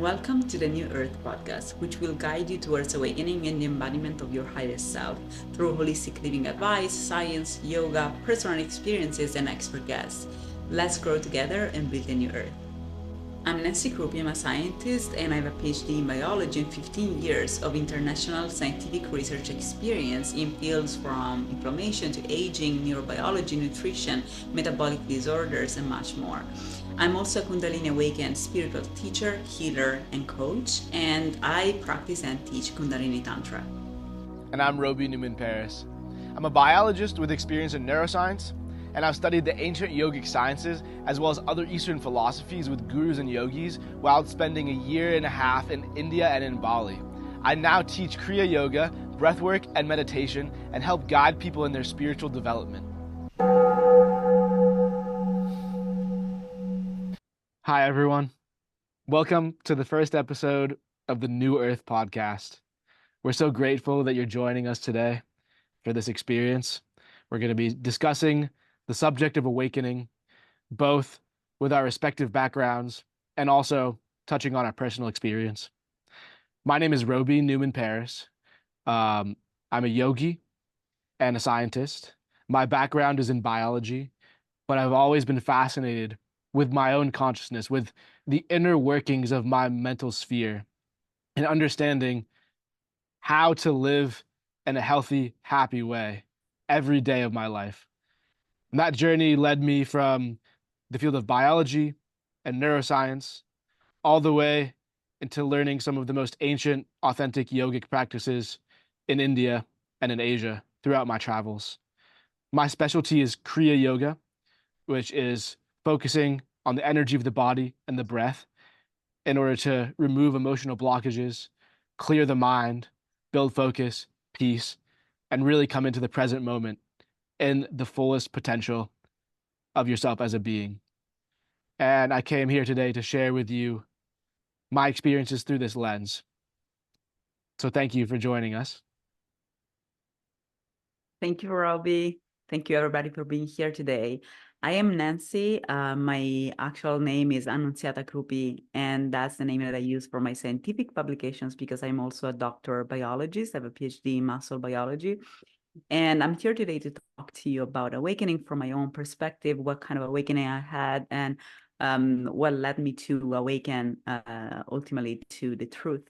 welcome to the New Earth podcast, which will guide you towards awakening and the embodiment of your highest self through holistic living advice, science, yoga, personal experiences, and expert guests. Let's grow together and build a new Earth. I'm Nancy Crupi, I'm a scientist, and I have a PhD in biology and 15 years of international scientific research experience in fields from inflammation to aging, neurobiology, nutrition, metabolic disorders, and much more. I'm also a Kundalini Awakened spiritual teacher, healer, and coach, and I practice and teach Kundalini Tantra. And I'm Robie Newman-Paris. I'm a biologist with experience in neuroscience, and I've studied the ancient yogic sciences as well as other Eastern philosophies with gurus and yogis while spending a year and a half in India and in Bali. I now teach Kriya Yoga, breathwork, and meditation, and help guide people in their spiritual development. Hi, everyone. Welcome to the first episode of the New Earth podcast. We're so grateful that you're joining us today for this experience. We're going to be discussing the subject of awakening, both with our respective backgrounds and also touching on our personal experience. My name is Robie Newman-Paris. I'm a yogi and a scientist. My background is in biology, but I've always been fascinated with my own consciousness, with the inner workings of my mental sphere, and understanding how to live in a healthy, happy way every day of my life. And that journey led me from the field of biology and neuroscience all the way into learning some of the most ancient, authentic yogic practices in India and in Asia throughout my travels. My specialty is Kriya Yoga, which is focusing on the energy of the body and the breath in order to remove emotional blockages, clear the mind, build focus, peace, and really come into the present moment in the fullest potential of yourself as a being. And I came here today to share with you my experiences through this lens. So thank you for joining us. Thank you, Robbie. Thank you, everybody, for being here today. I am Nancy. My actual name is Annunziata Crupi, and that's the name that I use for my scientific publications because I'm also a doctor biologist. I have a PhD in muscle biology. And I'm here today to talk to you about awakening from my own perspective, what kind of awakening I had, and what led me to awaken ultimately to the truth.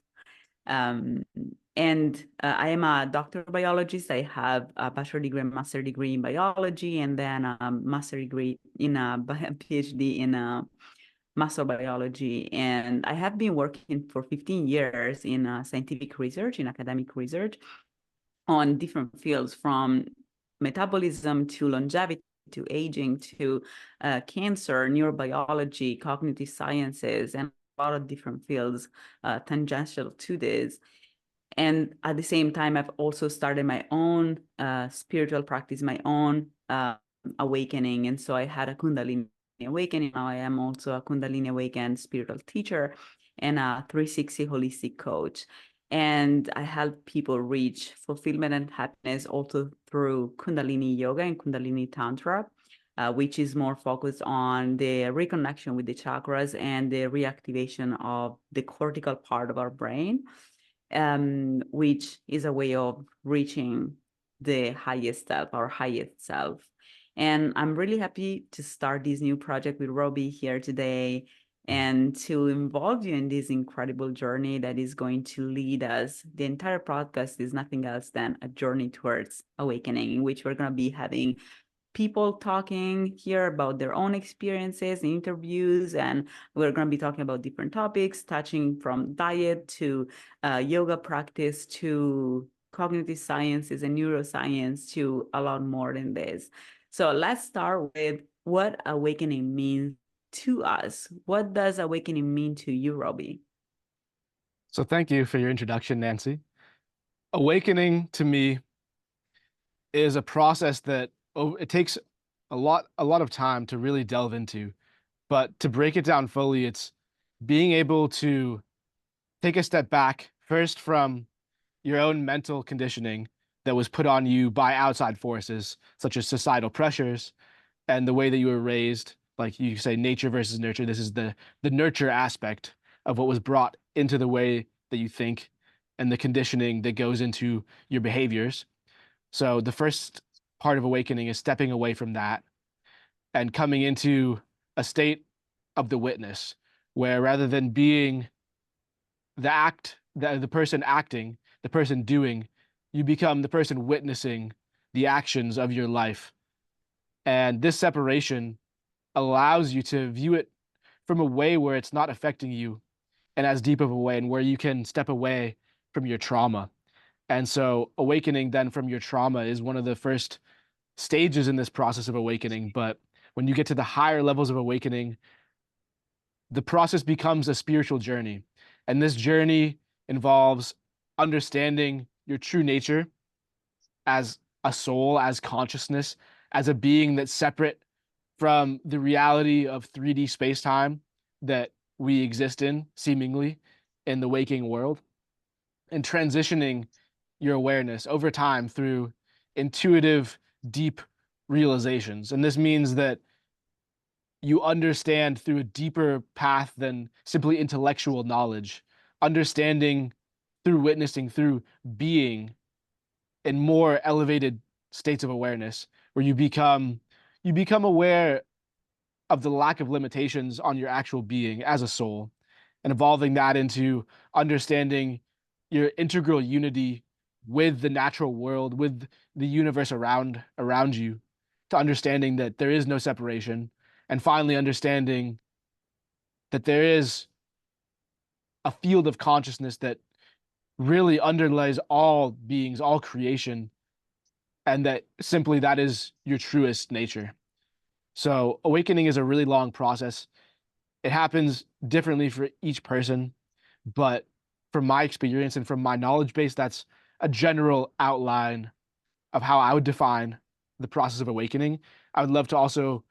I am a doctor biologist. I have a bachelor degree and master degree in biology, and then a master degree in a PhD in muscle biology. And I have been working for 15 years in scientific research, in academic research, on different fields from metabolism to longevity to aging to cancer, neurobiology, cognitive sciences, and a lot of different fields tangential to this. And at the same time, I've also started my own spiritual practice, my own awakening. And so I had a Kundalini awakening. Now I am also a Kundalini awakened spiritual teacher and a 360 holistic coach. And I help people reach fulfillment and happiness also through Kundalini yoga and Kundalini Tantra, which is more focused on the reconnection with the chakras and the reactivation of the cortical part of our brain, which is a way of reaching the highest self, our highest self. And I'm really happy to start this new project with Robbie here today and to involve you in this incredible journey that is going to lead us. The entire podcast is nothing else than a journey towards awakening, in which we're going to be having people talking here about their own experiences, interviews, and we're going to be talking about different topics, touching from diet to yoga practice to cognitive sciences and neuroscience to a lot more than this. So let's start with what awakening means to us. What does awakening mean to you, Robbie? So thank you for your introduction, Nancy. Awakening to me is a process that it takes a lot of time to really delve into. But to break it down fully, it's being able to take a step back first from your own mental conditioning that was put on you by outside forces, such as societal pressures and the way that you were raised. Like you say, nature versus nurture. This is the nurture aspect of what was brought into the way that you think and the conditioning that goes into your behaviors. So the first part of awakening is stepping away from that and coming into a state of the witness, where rather than being the person acting, the person doing, you become the person witnessing the actions of your life. And this separation allows you to view it from a way where it's not affecting you in as deep of a way, and where you can step away from your trauma. And so awakening then from your trauma is one of the first stages in this process of awakening. But when you get to the higher levels of awakening, the process becomes a spiritual journey. And this journey involves understanding your true nature as a soul, as consciousness, as a being that's separate from the reality of 3D space-time that we exist in, seemingly, in the waking world, and transitioning your awareness over time through intuitive, deep realizations. And this means that you understand through a deeper path than simply intellectual knowledge, understanding through witnessing, through being in more elevated states of awareness, where you become aware of the lack of limitations on your actual being as a soul, and evolving that into understanding your integral unity with the natural world, with the universe around you, to understanding that there is no separation, and finally understanding that there is a field of consciousness that really underlies all beings, all creation, and that simply that is your truest nature. So awakening is a really long process. It happens differently for each person, but from my experience and from my knowledge base, that's a general outline of how I would define the process of awakening. I would love to also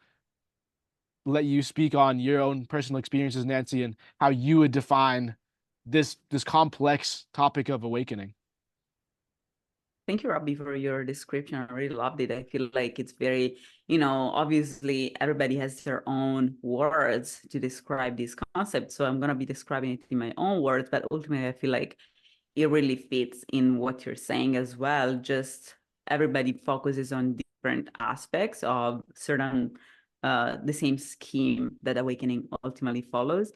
let you speak on your own personal experiences, Nancy, and how you would define this complex topic of awakening. Thank you, Robbie, for your description. I really loved it. I feel like it's very, obviously everybody has their own words to describe this concept. So I'm going to be describing it in my own words, but ultimately I feel like it really fits in what you're saying as well. Just everybody focuses on different aspects of certain, the same scheme that awakening ultimately follows.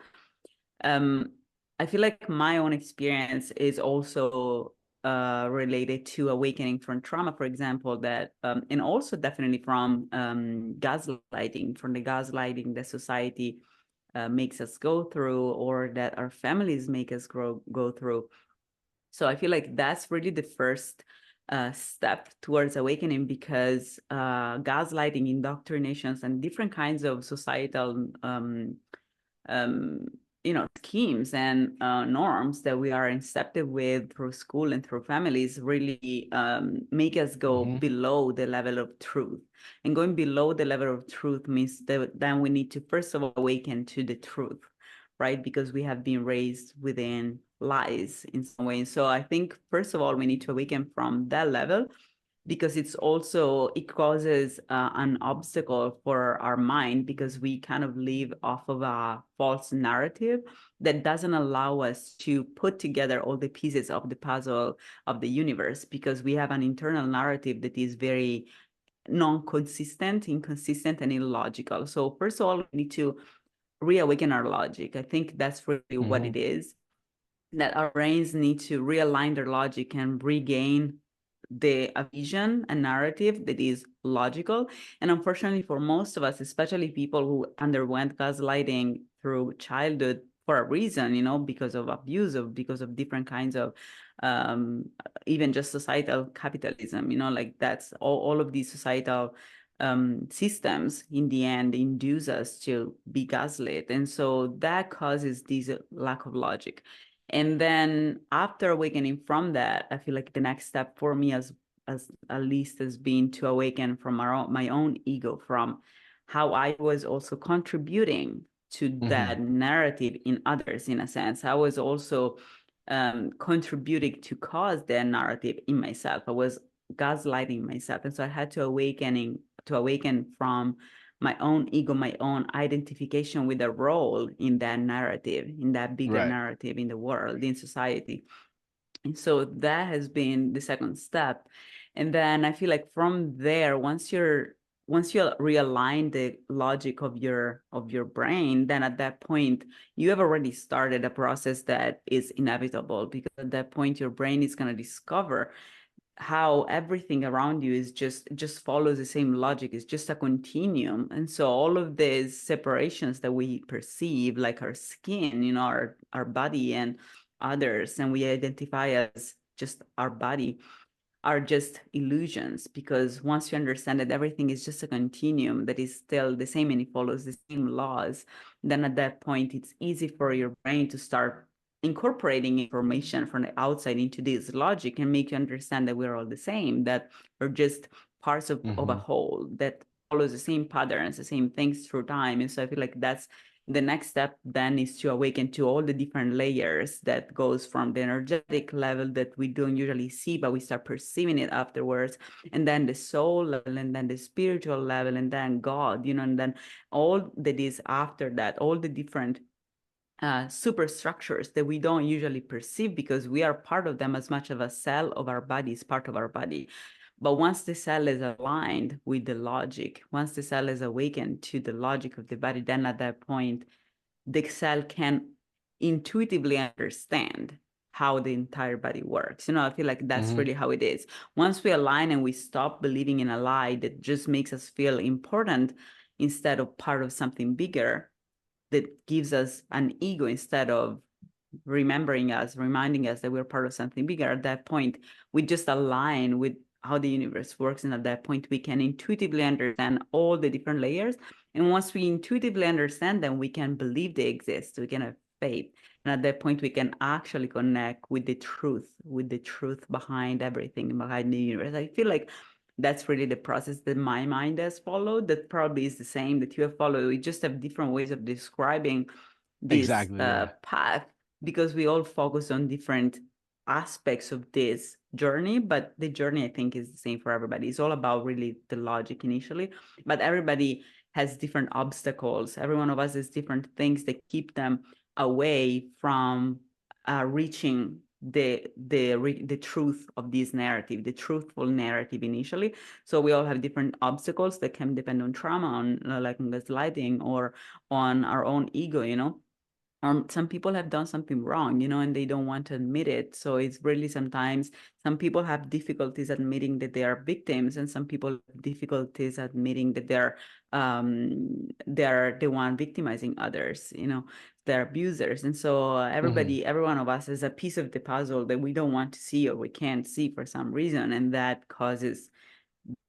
Um, I feel like my own experience is also related to awakening from trauma, for example, that and also definitely from gaslighting, from the gaslighting that society makes us go through, or that our families make us go through. So I feel like that's really the first step towards awakening, because gaslighting, indoctrinations, and different kinds of societal um, schemes and norms that we are incepted with through school and through families really make us go Mm-hmm. below the level of truth. And going below the level of truth means that then we need to first of all awaken to the truth, right? Because we have been raised within lies in some way. So I think first of all we need to awaken from that level, because it causes an obstacle for our mind, because we kind of live off of a false narrative that doesn't allow us to put together all the pieces of the puzzle of the universe, because we have an internal narrative that is very non-consistent, inconsistent, and illogical. So first of all, we need to reawaken our logic. I think that's really what Mm-hmm. it is, that our brains need to realign their logic and regain a vision, a narrative that is logical. And unfortunately, for most of us, especially people who underwent gaslighting through childhood for a reason, because of abuse, because of different kinds of um, even just societal capitalism, like that's all of these societal systems in the end induce us to be gaslit. And so that causes this lack of logic. And then after awakening from that, I feel like the next step for me, as at least, has been to awaken from my own ego, from how I was also contributing to Mm-hmm. that narrative in others. In a sense, I was also contributing to cause that narrative in myself. I was gaslighting myself, and so I had to awaken from my own ego, my own identification with a role in that narrative, in that bigger Right. narrative in the world, in society. And so that has been the second step. And then I feel like from there, once you realign the logic of your brain, then at that point you have already started a process that is inevitable, because at that point your brain is going to discover how everything around you is just follows the same logic. It's just a continuum. And so all of these separations that we perceive, like our skin, our body and others, and we identify as just our body, are just illusions. Because once you understand that everything is just a continuum that is still the same and it follows the same laws, then at that point it's easy for your brain to start incorporating information from the outside into this logic and make you understand that we're all the same, that we're just parts of a Hmm. whole that follows the same patterns, the same things through time. And so I feel like that's the next step then, is to awaken to all the different layers that goes from the energetic level that we don't usually see, but we start perceiving it afterwards, and then the soul level, and then the spiritual level, and then God, and then all that is after that, all the different superstructures that we don't usually perceive, because we are part of them. As much of a cell of our body is part of our body. But once the cell is aligned with the logic, once the cell is awakened to the logic of the body, then at that point, the cell can intuitively understand how the entire body works. I feel like that's Hmm. really how it is. Once we align and we stop believing in a lie that just makes us feel important instead of part of something bigger, that gives us an ego instead of reminding us that we're part of something bigger, at that point, we just align with how the universe works. And at that point, we can intuitively understand all the different layers. And once we intuitively understand them, we can believe they exist. We can have faith. And at that point, we can actually connect with the truth behind everything, behind the universe. I feel like that's really the process that my mind has followed. That probably is the same that you have followed. We just have different ways of describing this Exactly. Yeah. path, because we all focus on different aspects of this journey, but the journey, I think, is the same for everybody. It's all about really the logic initially, but everybody has different obstacles. Every one of us has different things that keep them away from reaching the truth of this narrative, the truthful narrative initially. So we all have different obstacles that can depend on trauma, on like on gaslighting, or on our own ego. Some people have done something wrong, and they don't want to admit it. So it's really, sometimes some people have difficulties admitting that they are victims, and some people have difficulties admitting that they're the one victimizing others, they're abusers. And so Hmm. every one of us is a piece of the puzzle that we don't want to see, or we can't see for some reason, and that causes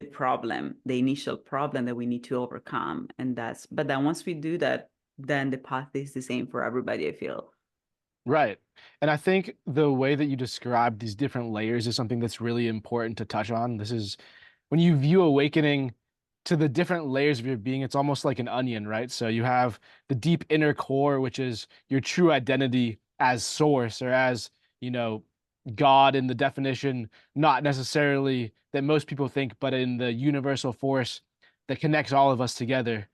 the problem, the initial problem that we need to overcome. But then once we do that, then the path is the same for everybody, I feel. Right. And I think the way that you describe these different layers is something that's really important to touch on. This is when you view awakening to the different layers of your being, it's almost like an onion, right? So you have the deep inner core, which is your true identity as source, or as, you know, God in the definition, not necessarily that most people think, but in the universal force that connects all of us together.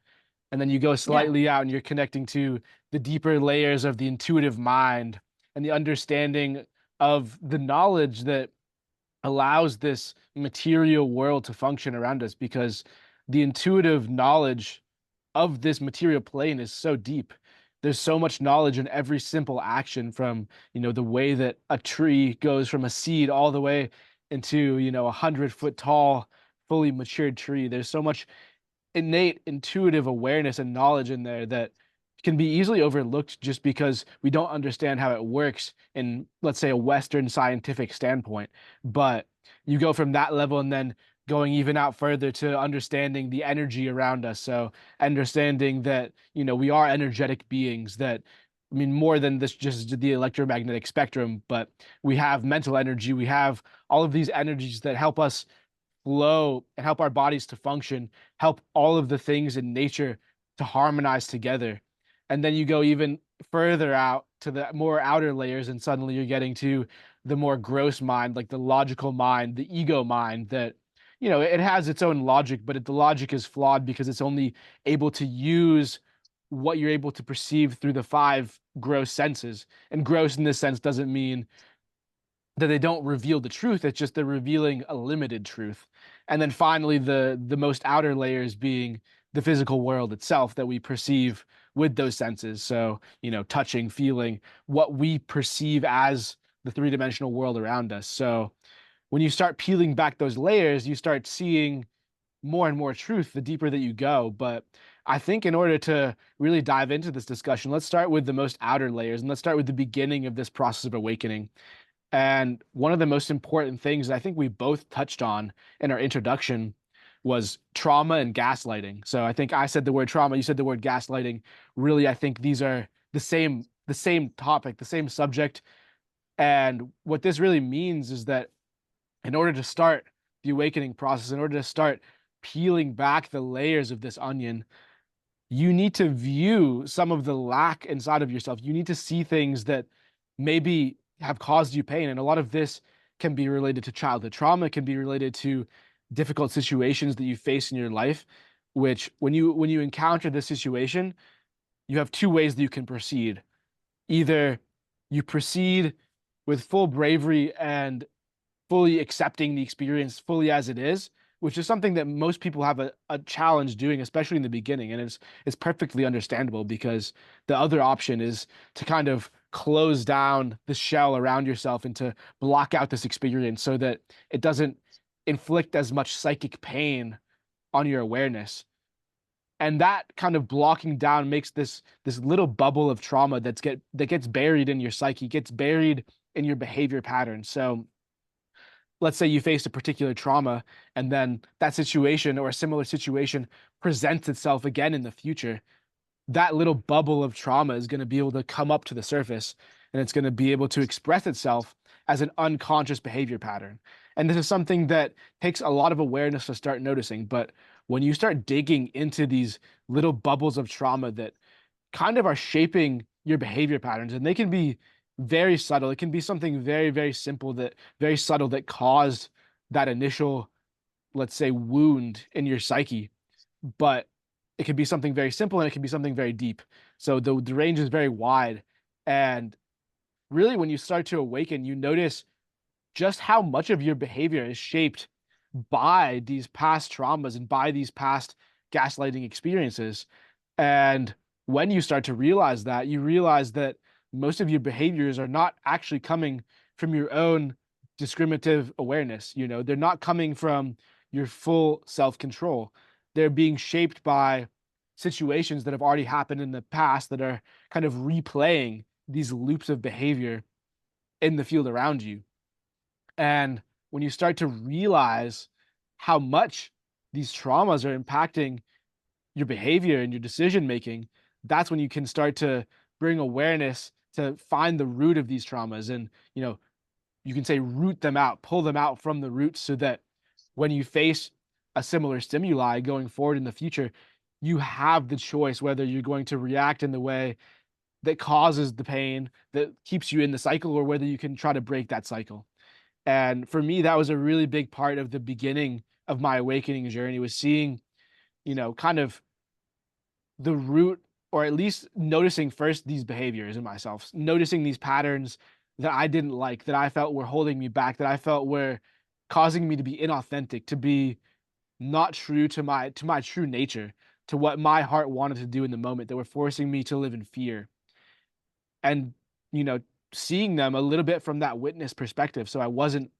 And then you go Yeah. slightly out and you're connecting to the deeper layers of the intuitive mind and the understanding of the knowledge that allows this material world to function around us, because the intuitive knowledge of this material plane is so deep. There's so much knowledge in every simple action, from, the way that a tree goes from a seed all the way into, 100-foot tall, fully matured tree. There's so much innate intuitive awareness and knowledge in there that can be easily overlooked just because we don't understand how it works in, let's say, a Western scientific standpoint. But you go from that level and then going even out further to understanding the energy around us. So understanding that, we are energetic beings, that, I mean, more than this, just the electromagnetic spectrum, but we have mental energy. We have all of these energies that help us flow and help our bodies to function, help all of the things in nature to harmonize together. And then you go even further out to the more outer layers, and suddenly you're getting to the more gross mind, like the logical mind, the ego mind, that, it has its own logic, but the logic is flawed because it's only able to use what you're able to perceive through the five gross senses. And gross in this sense doesn't mean that they don't reveal the truth. It's just they're revealing a limited truth. And then finally, the most outer layers being the physical world itself that we perceive with those senses. So, touching, feeling, what we perceive as the three-dimensional world around us. So when you start peeling back those layers, you start seeing more and more truth the deeper that you go. But I think in order to really dive into this discussion, let's start with the most outer layers and let's start with the beginning of this process of awakening. And one of the most important things I think we both touched on in our introduction was trauma and gaslighting. So I think I said the word trauma, you said the word gaslighting. Really, I think these are the same topic, the same subject. And what this really means is that in order to start the awakening process, in order to start peeling back the layers of this onion, you need to view some of the lack inside of yourself. You need to see things that maybe have caused you pain. And a lot of this can be related to childhood trauma, can be related to difficult situations that you face in your life, which when you encounter this situation, you have two ways that you can proceed. Either you proceed with full bravery and fully accepting the experience fully as it is, which is something that most people have a challenge doing, especially in the beginning. And it's perfectly understandable because the other option is to kind of close down the shell around yourself and to block out this experience so that it doesn't inflict as much psychic pain on your awareness. And that kind of blocking down makes this little bubble of trauma that gets buried in your psyche, gets buried in your behavior patterns. So let's say you faced a particular trauma and then that situation or a similar situation presents itself again in the future, that little bubble of trauma is going to be able to come up to the surface and it's going to be able to express itself as an unconscious behavior pattern. And this is something that takes a lot of awareness to start noticing. But when you start digging into these little bubbles of trauma that kind of are shaping your behavior patterns, and they can be very subtle. It can be something very, very simple that very subtle that caused that initial, let's say, wound in your psyche. But it can be something very simple and it can be something very deep. So the range is very wide. And really, when you start to awaken, you notice just how much of your behavior is shaped by these past traumas and by these past gaslighting experiences. And when you start to realize that, you realize that most of your behaviors are not actually coming from your own discriminative awareness. They're not coming from your full self-control. They're being shaped by situations that have already happened in the past that are kind of replaying these loops of behavior in the field around you. And when you start to realize how much these traumas are impacting your behavior and your decision making, that's when you can start to bring awareness to find the root of these traumas. And, you can say root them out, pull them out from the roots so that when you face a similar stimuli going forward in the future, you have the choice whether you're going to react in the way that causes the pain that keeps you in the cycle or whether you can try to break that cycle. And for me, that was a really big part of the beginning of my awakening journey, was seeing, kind of the root, or at least noticing first these behaviors in myself, noticing these patterns that I didn't like, that I felt were holding me back, that I felt were causing me to be inauthentic, to be not true to my true nature, to what my heart wanted to do in the moment, that were forcing me to live in fear. And, you know, seeing them a little bit from that witness perspective. So I wasn't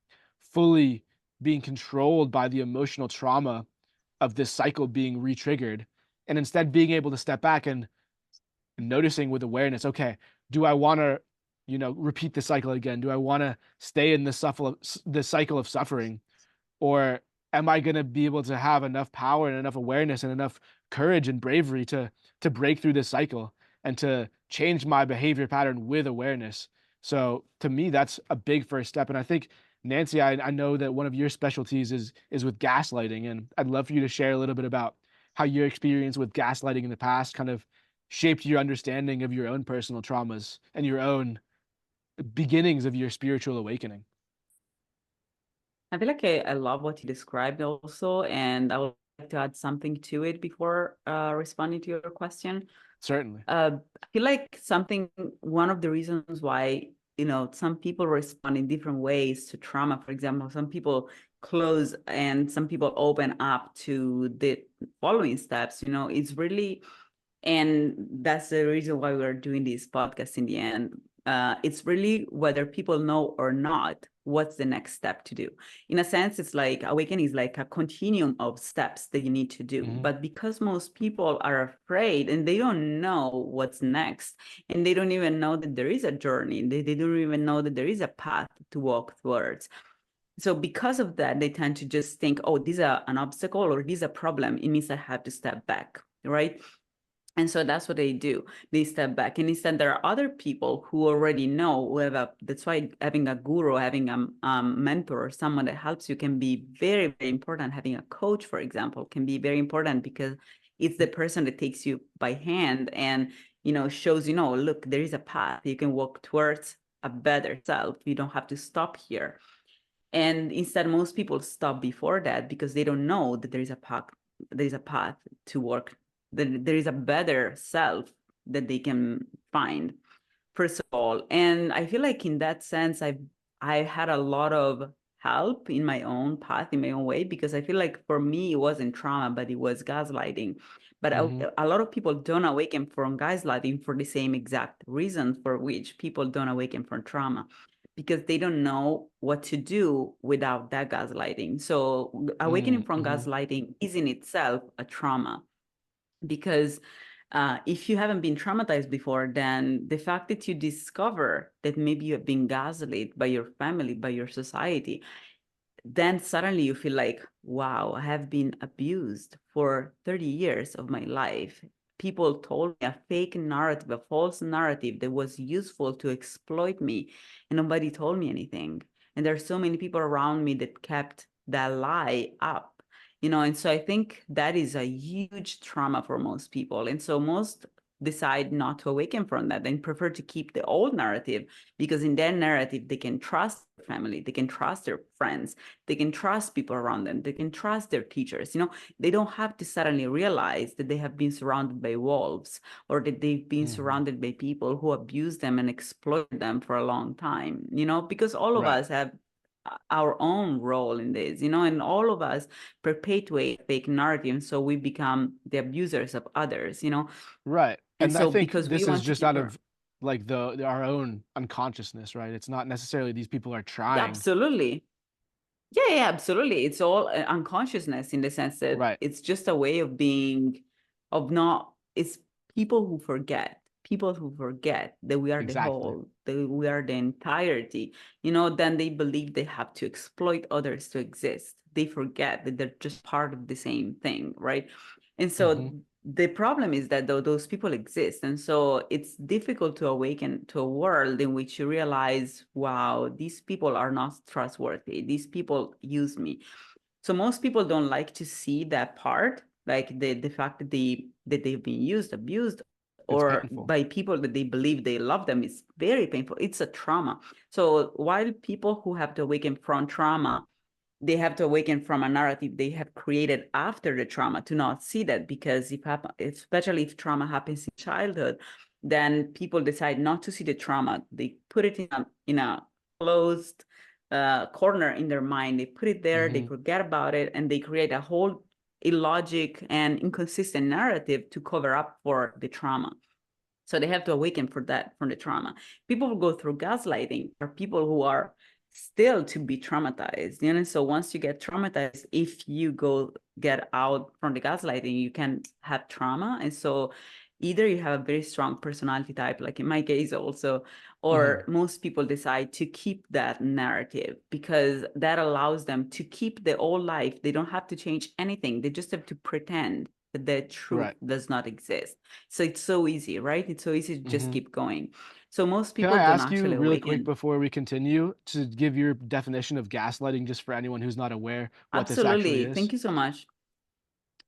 fully being controlled by the emotional trauma of this cycle being re-triggered, and instead being able to step back and noticing with awareness, okay, do I want to, repeat the cycle again? Do I want to stay in the cycle of suffering? Or am I going to be able to have enough power and enough awareness and enough courage and bravery to break through this cycle and to change my behavior pattern with awareness? So to me, that's a big first step. And I think, Nancy, I know that one of your specialties is with gaslighting, and I'd love for you to share a little bit about how your experience with gaslighting in the past kind of shaped your understanding of your own personal traumas and your own beginnings of your spiritual awakening. I feel like I love what you described also, and I would like to add something to it before responding to your question. Certainly. I feel like one of the reasons why, some people respond in different ways to trauma. For example, some people close and some people open up to the following steps, it's really, and that's the reason why we're doing this podcast in the end. It's really whether people know or not what's the next step to do. In a sense, it's like awakening is like a continuum of steps that you need to do. Mm-hmm. But because most people are afraid and they don't know what's next, and they don't even know that there is a journey, they don't even know that there is a path to walk towards. So because of that, they tend to just think, oh, this is an obstacle or this is a problem. It means I have to step back, right? And so that's what they do. They step back. And instead, there are other people who already know, that's why having a guru, having a mentor or someone that helps you can be very, very important. Having a coach, for example, can be very important because it's the person that takes you by hand and, shows, look, there is a path. You can walk towards a better self. You don't have to stop here. And instead, most people stop before that because they don't know that there is a path to work, that there is a better self that they can find, first of all. And I feel like in that sense, I had a lot of help in my own path, in my own way, because I feel like for me, it wasn't trauma, but it was gaslighting. But Mm-hmm. a lot of people don't awaken from gaslighting for the same exact reason for which people don't awaken from trauma, because they don't know what to do without that gaslighting. So awakening from Mm-hmm. gaslighting is in itself a trauma, because if you haven't been traumatized before, then the fact that you discover that maybe you have been gaslit by your family, by your society, then suddenly you feel like, wow, I have been abused for 30 years of my life. People told me a fake narrative, a false narrative that was useful to exploit me, and nobody told me anything. And there are so many people around me that kept that lie up, and so I think that is a huge trauma for most people. And so most decide not to awaken from that and prefer to keep the old narrative, because in their narrative, they can trust their family, they can trust their friends, they can trust people around them, they can trust their teachers. They don't have to suddenly realize that they have been surrounded by wolves, or that they've been Mm-hmm. surrounded by people who abuse them and exploit them for a long time, because all of Right. us have our own role in this, and all of us perpetuate fake narrative, and so we become the abusers of others. Right. And And I so think because we this is want to just out keep of like our own unconsciousness, right? It's not necessarily these people are trying. absolutely. Yeah, yeah, absolutely. It's all unconsciousness, in the sense that Right. it's just a way of being, of not, it's people who forget that we are the Exactly. whole, that we are the entirety. Then they believe they have to exploit others to exist. They forget that they're just part of the same thing, right? And Mm-hmm. so the problem is that those people exist. And so it's difficult to awaken to a world in which you realize, wow, these people are not trustworthy. These people use me. So most people don't like to see that part, like the fact that they've been used, abused, It's or painful. by people that they believe they love them, is very painful. It's a trauma. So while people who have to awaken from trauma, they have to awaken from a narrative they have created after the trauma to not see that, because especially if trauma happens in childhood, then people decide not to see the trauma. They put it in a closed corner in their mind. They put it there, they Mm-hmm. forget about it, and they create a whole illogic and inconsistent narrative to cover up for the trauma. So they have to awaken for that, from the trauma. People who go through gaslighting are people who are still to be traumatized. So once you get traumatized, if you get out from the gaslighting, you can have trauma. And so either you have a very strong personality type, like in my case also, Mm-hmm. or most people decide to keep that narrative because that allows them to keep their old life. They don't have to change anything. They just have to pretend that the truth Right. does not exist. So it's so easy, right? It's so easy to just Mm-hmm. keep going. So most Can I people don't ask you actually really quick awaken. before we continue to give your definition of gaslighting just for anyone who's not aware what this actually Absolutely. is? Thank you so much.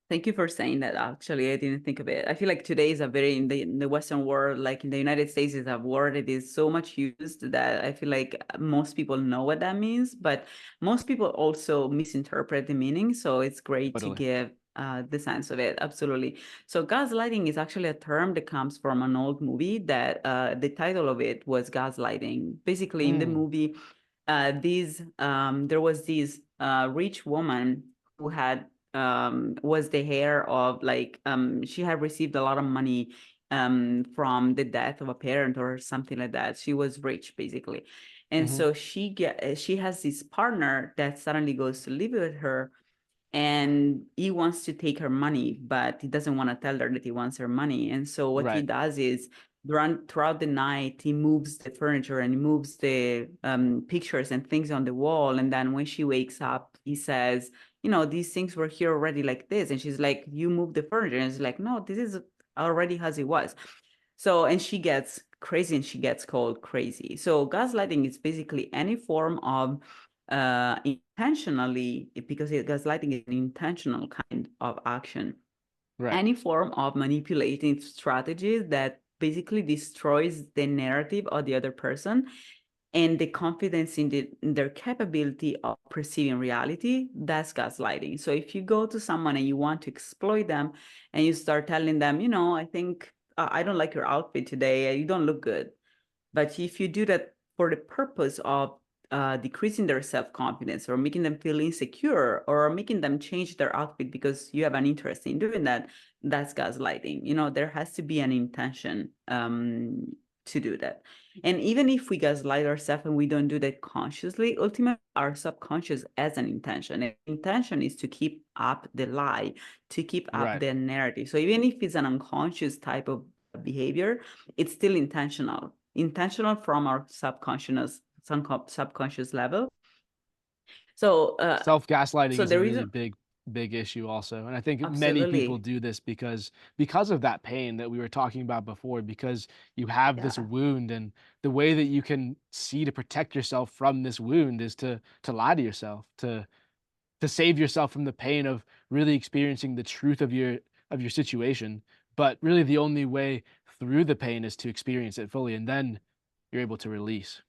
Thank you for saying that. Actually, I didn't think of it. I feel like today is a very in the Western world, like in the United States, is a word that is so much used that I feel like most people know what that means, but most people also misinterpret the meaning. So it's great to Totally. give the sense of it. Absolutely. So gaslighting is actually a term that comes from an old movie that the title of it was Gaslighting. Basically, in the Mm, movie, there was this rich woman who had was the heir of like she had received a lot of money from the death of a parent or something like that. She was rich basically. And hmm so she has this partner that suddenly goes to live with her, and he wants to take her money, but he doesn't want to tell her that he wants her money. And so what he Right. does is throughout the night, he moves the furniture and he moves the pictures and things on the wall. And then when she wakes up, he says, you know, these things were here already like this. And she's like, you moved the furniture. And it's like, no, this is already as it was. So, and she gets crazy and she gets called crazy. So gaslighting is basically any form of intentionally, because gaslighting is an intentional kind of action, Right. any form of manipulating strategies that basically destroys the narrative of the other person and the confidence in their capability of perceiving reality. That's gaslighting. So if you go to someone and you want to exploit them and you start telling them, you know, I think I don't like your outfit today, you don't look good, but if you do that for the purpose of decreasing their self-confidence or making them feel insecure or making them change their outfit because you have an interest in doing that, that's gaslighting. You know, there has to be an intention to do that. And even if we gaslight ourselves and we don't do that consciously, ultimately our subconscious has an intention. And intention is to keep up the lie, to keep up Right. the narrative. So even if it's an unconscious type of behavior, it's still intentional from our subconscious level. So Self-gaslighting so is a the really reason, big issue also. And I think many people absolutely, do this because of that pain that we were talking about before, because you have this yeah, wound, and the way that you can see to protect yourself from this wound is to lie to yourself, to save yourself from the pain of really experiencing the truth of your situation. But really the only way through the pain is to experience it fully, and then you're able to release.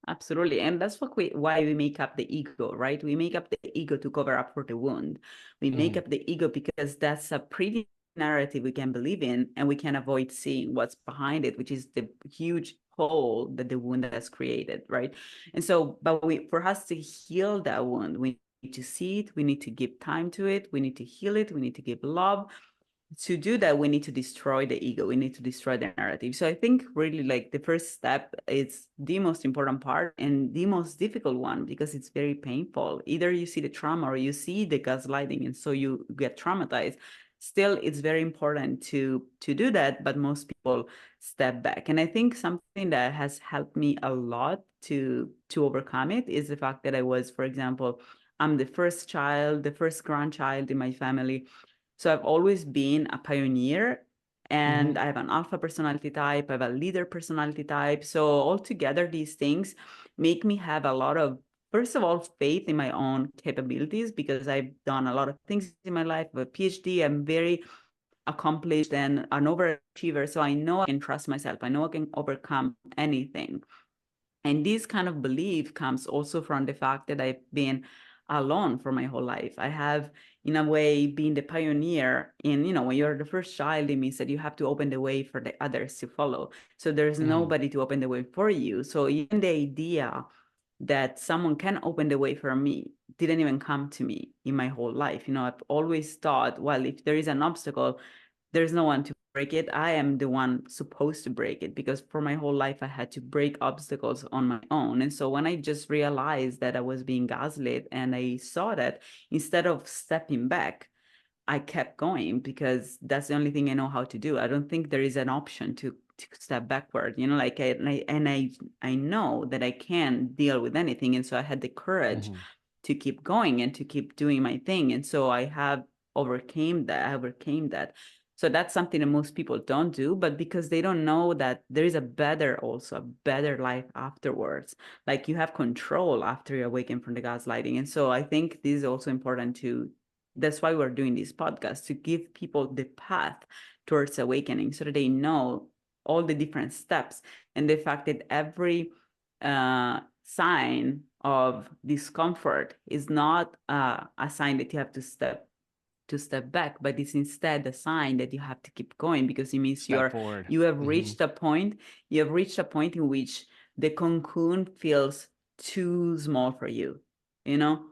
absolutely. And that's why we make up the ego, right? We make up the ego to cover up for the wound. We make Mhm. up the ego because that's a pretty narrative we can believe in, and we can avoid seeing what's behind it, which is the huge hole that the wound has created, right? And so, but for us to heal that wound, we need to see it, we need to give time to it, we need to heal it, we need to give love. To do that, we need to destroy the ego, we need to destroy the narrative. So I think really like the first step is the most important part and the most difficult one, because it's very painful. Either you see the trauma or you see the gaslighting, and so you get traumatized. Still, it's very important to do that, but most people step back. And I think something that has helped me a lot to overcome it is the fact that I was, for example, I'm the first child, the first grandchild in my family. So I've always been a pioneer, and Mhm. I have an alpha personality type, I have a leader personality type. So altogether, these things make me have a lot of, first of all, faith in my own capabilities, because I've done a lot of things in my life. I have a PhD, I'm very accomplished and an overachiever. So I know I can trust myself. I know I can overcome anything. And this kind of belief comes also from the fact that I've been alone for my whole life. I have, in a way, been the pioneer in, you know, when you're the first child, it means that you have to open the way for the others to follow. So there's Mhm. nobody to open the way for you. So even the idea that someone can open the way for me didn't even come to me in my whole life. You know, I've always thought, well, if there is an obstacle, there's no one to break it. I am the one supposed to break it, because for my whole life I had to break obstacles on my own. And so when I just realized that I was being gaslit and I saw that, instead of stepping back, I kept going, because that's the only thing I know how to do. I don't think there is an option to step backward. You know, like I know that I can deal with anything, and so I had the courage Mhm. to keep going and to keep doing my thing. And so I have overcame that. I overcame that. So that's something that most people don't do, but because they don't know that there is also a better life afterwards. Like you have control after you awaken from the gaslighting. And so I think this is also important That's why we're doing this podcast, to give people the path towards awakening so that they know all the different steps, and the fact that every sign of discomfort is not a sign that you have to step back, but it's instead a sign that you have to keep going, because it means Step forward. you have reached a point, in which the cocoon feels too small for you, you know,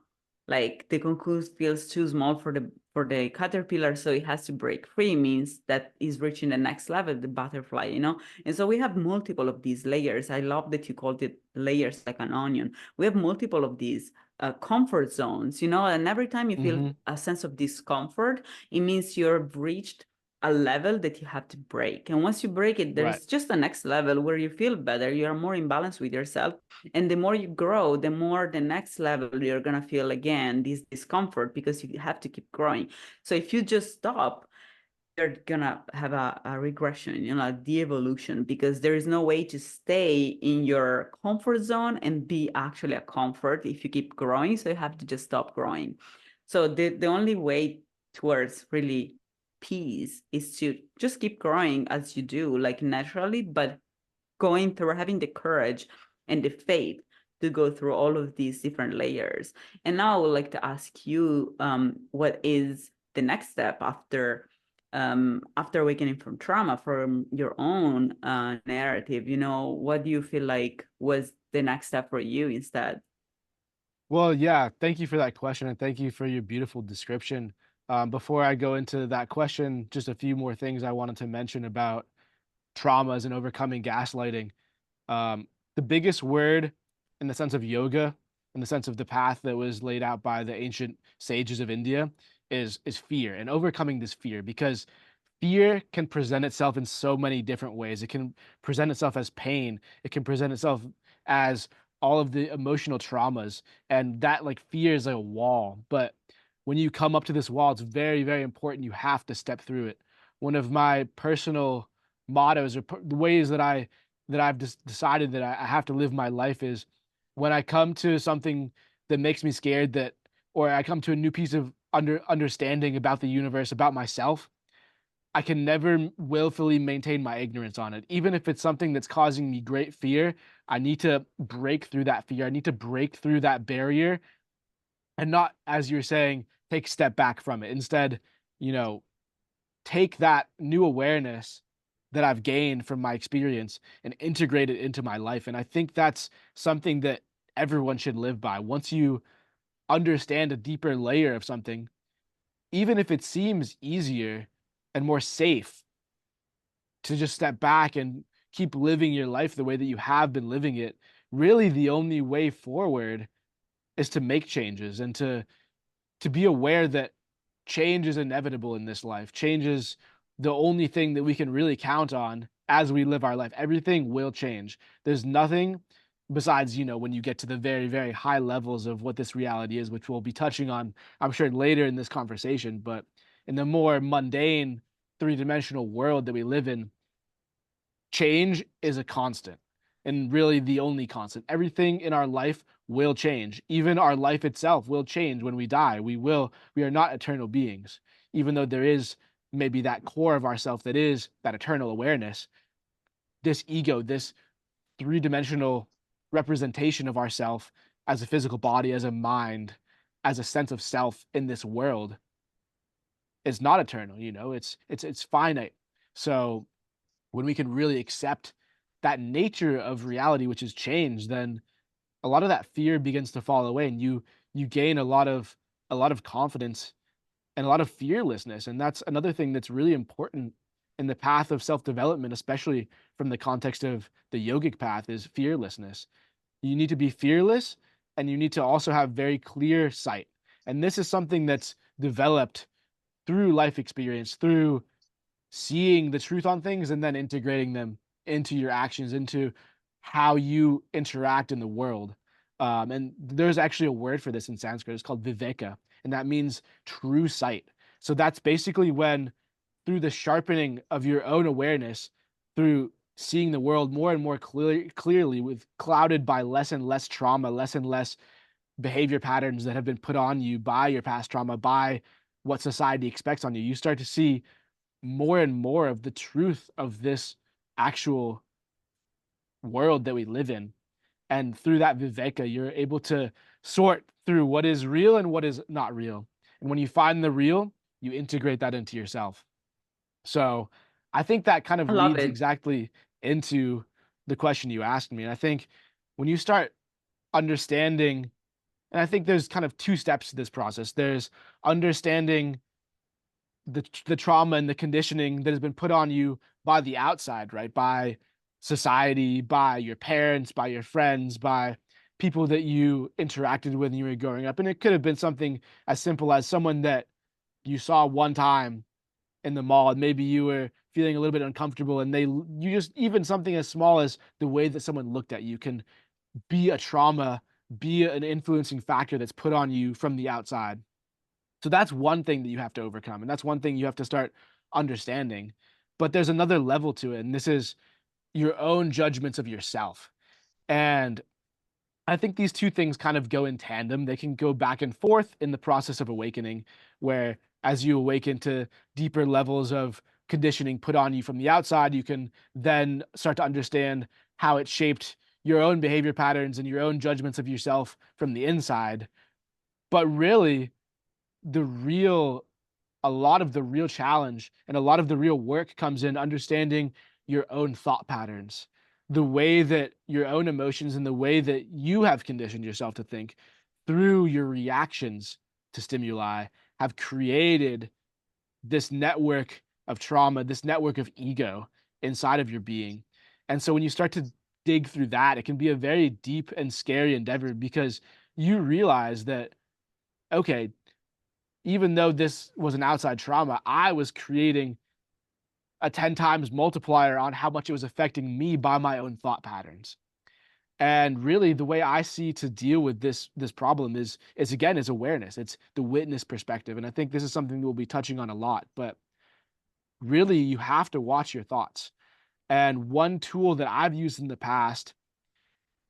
like the cocoon feels too small for the caterpillar, so it has to break free, means that is reaching the next level, the butterfly, you know. And so we have multiple of these layers. I love that you called it layers, like an onion. We have multiple of these comfort zones, you know, and every time you feel a sense of discomfort, it means you've reached a level that you have to break. And once you break it, there's just a next level where you feel better, you're more in balance with yourself. And the more you grow, the more the next level you're going to feel again this discomfort, because you have to keep growing. So if you just stop, you're gonna have a regression, you know, a de-evolution, because there is no way to stay in your comfort zone and be actually a comfort if you keep growing. So you have to just stop growing. So the only way towards really peace is to just keep growing as you do, like naturally, but going through, having the courage and the faith to go through all of these different layers. And now I would like to ask you, what is the next step after awakening from trauma, from your own narrative? You know, what do you feel like was the next step for you instead? Well, yeah, thank you for that question, and thank you for your beautiful description. Before I go into that question, just a few more things I wanted to mention about traumas and overcoming gaslighting. Um, the biggest word in the sense of yoga, in the sense of the path that was laid out by the ancient sages of India, is fear, and overcoming this fear, because fear can present itself in so many different ways. It can present itself as pain. It can present itself as all of the emotional traumas, and that, like, fear is like a wall. But when you come up to this wall, it's very, very important. You have to step through it. One of my personal mottos, or the ways that I've just decided that I have to live my life, is when I come to something that makes me scared, that, or I come to a new piece of understanding about the universe, about myself, I can never willfully maintain my ignorance on it. Even if it's something that's causing me great fear, I need to break through that fear. I need to break through that barrier, and not, as you're saying, take a step back from it. Instead, you know, take that new awareness that I've gained from my experience and integrate it into my life. And I think that's something that everyone should live by. Once you understand a deeper layer of something, even if it seems easier and more safe to just step back and keep living your life the way that you have been living it, really the only way forward is to make changes, and to be aware that change is inevitable in this life. Change is the only thing that we can really count on as we live our life. Everything will change. There's nothing besides, when you get to the very, very high levels of what this reality is, which we'll be touching on, I'm sure, later in this conversation. But in the more mundane, three-dimensional world that we live in, change is a constant, and really the only constant. Everything in our life will change. Even our life itself will change when we die. We are not eternal beings, even though there is maybe that core of ourself that is that eternal awareness. This ego, this three-dimensional representation of ourself as a physical body, as a mind, as a sense of self in this world, is not eternal. It's finite. So when we can really accept that nature of reality, which is change, then a lot of that fear begins to fall away, and you gain a lot of confidence and a lot of fearlessness. And that's another thing that's really important in the path of self-development, especially from the context of the yogic path, is fearlessness. You need to be fearless, and you need to also have very clear sight. And this is something that's developed through life experience, through seeing the truth on things and then integrating them into your actions, into how you interact in the world. And there's actually a word for this in Sanskrit. It's called viveka, and that means true sight. So that's basically when, through the sharpening of your own awareness, through seeing the world more and more clearly, with clouded by less and less trauma, less and less behavior patterns that have been put on you by your past trauma, by what society expects on you. You start to see more and more of the truth of this actual world that we live in. And through that viveka, you're able to sort through what is real and what is not real. And when you find the real, you integrate that into yourself. So I think that kind I of love leads it. exactly into the question you asked me. And I think when you start understanding, and I think there's kind of two steps to this process. There's understanding the trauma and the conditioning that has been put on you by the outside, right? By society, by your parents, by your friends, by people that you interacted with when you were growing up. And it could have been something as simple as someone that you saw one time in the mall, and maybe you were feeling a little bit uncomfortable, and you just, even something as small as the way that someone looked at you can be a trauma, be an influencing factor that's put on you from the outside. So that's one thing that you have to overcome, and that's one thing you have to start understanding. But there's another level to it, and this is your own judgments of yourself. And I think these two things kind of go in tandem. They can go back and forth in the process of awakening, where as you awaken to deeper levels of conditioning put on you from the outside, you can then start to understand how it shaped your own behavior patterns and your own judgments of yourself from the inside. But really, the real a lot of the real challenge and a lot of the real work comes in understanding your own thought patterns, the way that your own emotions and the way that you have conditioned yourself to think through your reactions to stimuli have created this network of trauma, this network of ego inside of your being. And so when you start to dig through that, it can be a very deep and scary endeavor, because you realize that, okay, even though this was an outside trauma, I was creating a 10 times multiplier on how much it was affecting me by my own thought patterns. And really, the way I see to deal with this problem is again, is awareness. It's the witness perspective. And I think this is something we'll be touching on a lot, but really you have to watch your thoughts. And one tool that I've used in the past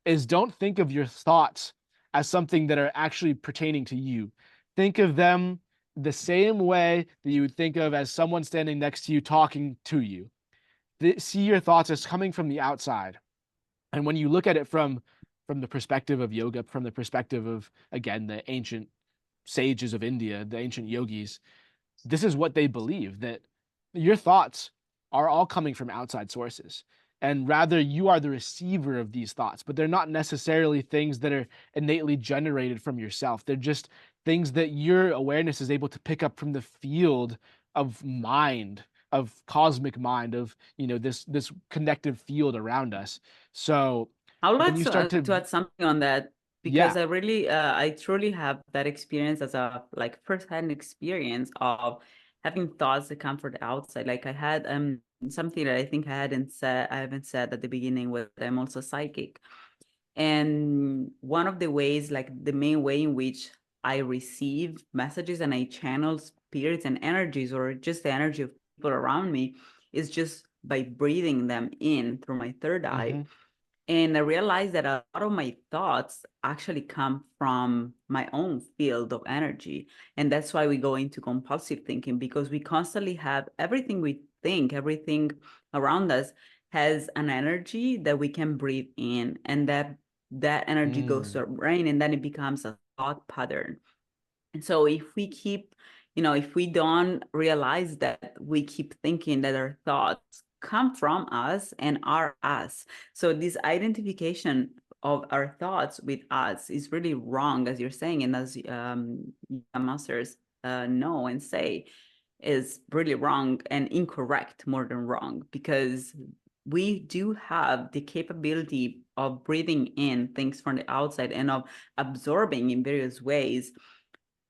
is, don't think of your thoughts as something that are actually pertaining to you. Think of them the same way that you would think of as someone standing next to you talking to you. See your thoughts as coming from the outside. And when you look at it from the perspective of yoga, from the perspective of, again, the ancient sages of India, the ancient yogis, this is what they believe, that your thoughts are all coming from outside sources. And rather, you are the receiver of these thoughts, but they're not necessarily things that are innately generated from yourself. They're just things that your awareness is able to pick up from the field of mind, of cosmic mind, of, this connective field around us. So I would when like you start to to, add something on that, because yeah, I truly have that experience as a like first-hand experience of having thoughts that come from the outside. Like I had something that I think I haven't said at the beginning, was I'm also psychic. And one of the ways, like the main way in which I receive messages and I channel spirits and energies, or just the energy of people around me, is just by breathing them in through my third eye. mm-hmm, And I realized that a lot of my thoughts actually come from my own field of energy. And that's why we go into compulsive thinking, because we constantly have everything we think, everything around us has an energy that we can breathe in. And that energy goes to mm, our brain, and then it becomes a thought pattern. And so if we keep, if we don't realize that we keep thinking that our thoughts come from us and are us. So this identification of our thoughts with us is really wrong, as you're saying, and as masters know and say, is really wrong and incorrect more than wrong, because we do have the capability of breathing in things from the outside and of absorbing in various ways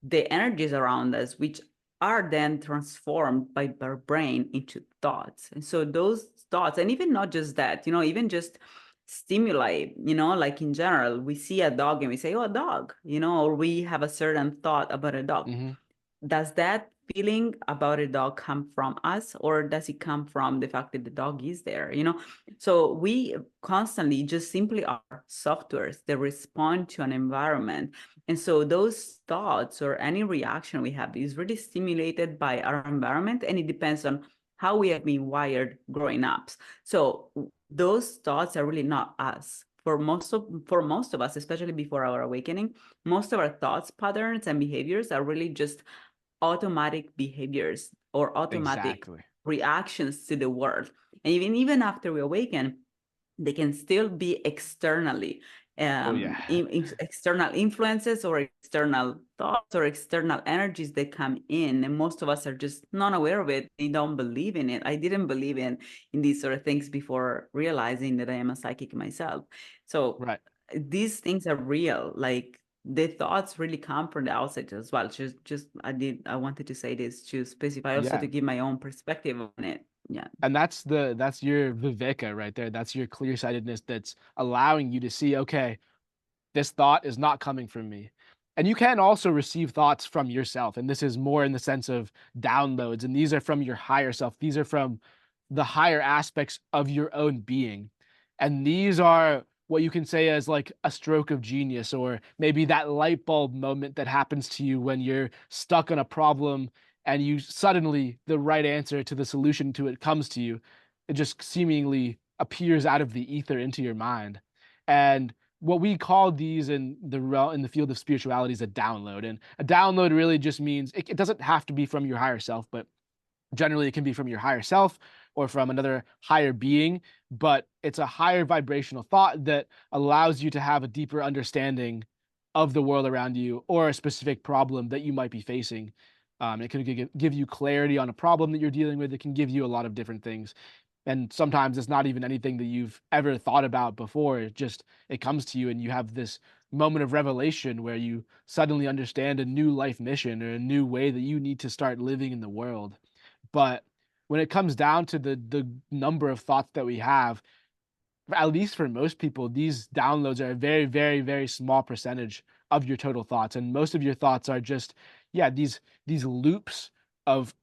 the energies around us, which are then transformed by our brain into thoughts. And so those thoughts, and even not just that, even just stimuli, like in general, we see a dog and we say, oh, a dog, or we have a certain thought about a dog. mm-hmm, Does that feeling about a dog come from us, or does it come from the fact that the dog is there, you know? So we constantly just simply are softwares that respond to an environment. And so those thoughts or any reaction we have is really stimulated by our environment, and it depends on how we have been wired growing up. So those thoughts are really not us. For most of us, especially before our awakening, most of our thoughts, patterns, and behaviors are really just automatic behaviors or automatic Exactly. reactions to the world. And even after we awaken, they can still be externally Oh yeah. external influences or external thoughts or external energies that come in, and most of us are just not aware of it. They don't believe in it. I didn't believe in these sort of things before realizing that I am a psychic myself. So Right. these things are real. Like the thoughts really come from the outside as well. Just I wanted to say this to specify, also Yeah. to give my own perspective on it. Yeah. And that's your viveka right there. That's your clear-sightedness that's allowing you to see, okay, this thought is not coming from me. And you can also receive thoughts from yourself. And this is more in the sense of downloads. And these are from your higher self. These are from the higher aspects of your own being. And these are what you can say as like a stroke of genius, or maybe that light bulb moment that happens to you when you're stuck on a problem and you suddenly the right answer to the solution to it comes to you. It just seemingly appears out of the ether into your mind. And what we call these in the field of spirituality is a download. And a download really just means it doesn't have to be from your higher self, but generally it can be from your higher self or from another higher being. But it's a higher vibrational thought that allows you to have a deeper understanding of the world around you or a specific problem that you might be facing. It can give you clarity on a problem that you're dealing with. It can give you a lot of different things. And sometimes it's not even anything that you've ever thought about before. It comes to you and you have this moment of revelation where you suddenly understand a new life mission or a new way that you need to start living in the world. But when it comes down to the number of thoughts that we have, at least for most people, these downloads are a very, very, very small percentage of your total thoughts. And most of your thoughts are just, yeah, these loops of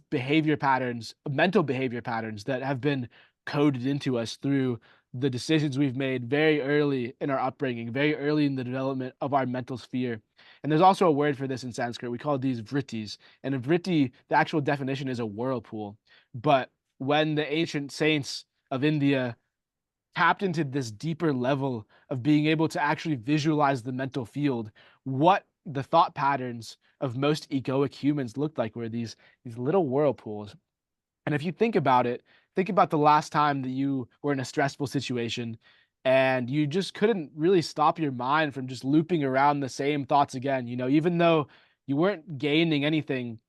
behavior patterns, mental behavior patterns that have been coded into us through the decisions we've made very early in our upbringing, very early in the development of our mental sphere. And there's also a word for this in Sanskrit. We call these vrittis. And a vritti, the actual definition is a whirlpool. But when the ancient saints of India tapped into this deeper level of being able to actually visualize the mental field, what the thought patterns of most egoic humans looked like were these little whirlpools. And if you think about it, think about the last time that you were in a stressful situation and you just couldn't really stop your mind from just looping around the same thoughts again, even though you weren't gaining anything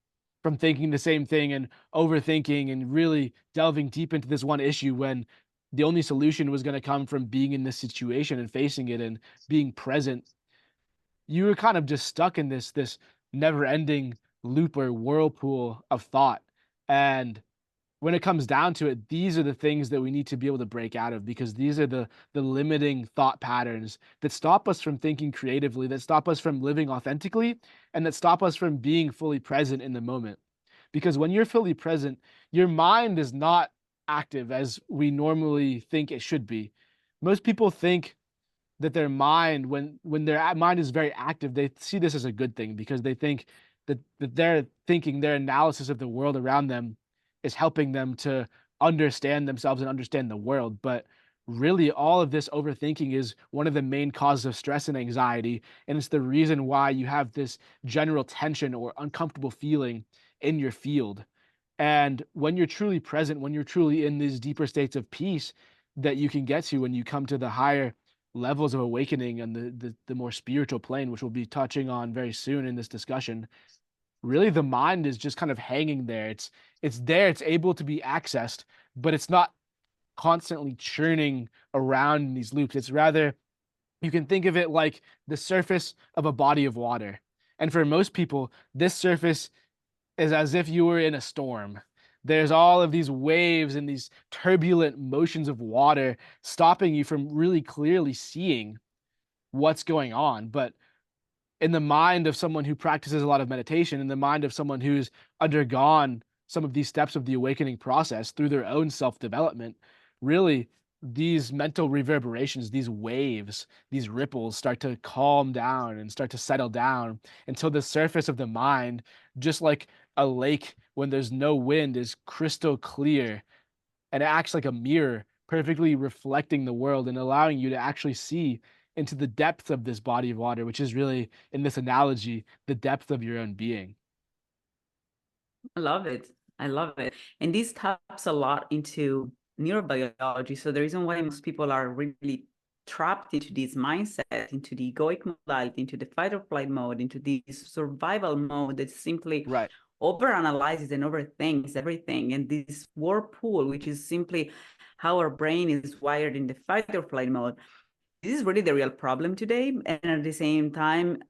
from thinking the same thing and overthinking and really delving deep into this one issue, when the only solution was going to come from being in this situation and facing it and being present. You were kind of just stuck in this never-ending loop or whirlpool of thought. And when it comes down to it, these are the things that we need to be able to break out of, because these are the limiting thought patterns that stop us from thinking creatively, that stop us from living authentically, and that stop us from being fully present in the moment. Because when you're fully present, your mind is not active as we normally think it should be. Most people think that their mind, when their mind is very active, they see this as a good thing because they think that their thinking, their analysis of the world around them is helping them to understand themselves and understand the world. But really, all of this overthinking is one of the main causes of stress and anxiety. And it's the reason why you have this general tension or uncomfortable feeling in your field. And when you're truly present, when you're truly in these deeper states of peace that you can get to when you come to the higher levels of awakening and the more spiritual plane, which we'll be touching on very soon in this discussion, really the mind is just kind of hanging there. It's there, it's able to be accessed, but it's not constantly churning around in these loops. It's rather, you can think of it like the surface of a body of water. And for most people, this surface is as if you were in a storm. There's all of these waves and these turbulent motions of water stopping you from really clearly seeing what's going on. But in the mind of someone who practices a lot of meditation, in the mind of someone who's undergone some of these steps of the awakening process through their own self-development, really these mental reverberations, these waves, these ripples start to calm down and start to settle down until the surface of the mind, just like a lake when there's no wind, is crystal clear, and it acts like a mirror, perfectly reflecting the world and allowing you to actually see into the depth of this body of water, which is really, in this analogy, the depth of your own being. I love it. I love it. And this taps a lot into neurobiology. So the reason why most people are really trapped into this mindset, into the egoic modality, into the fight or flight mode, into this survival mode that simply Right. overanalyzes and overthinks everything. And this whirlpool, which is simply how our brain is wired in the fight or flight mode, this is really the real problem today. And at the same time,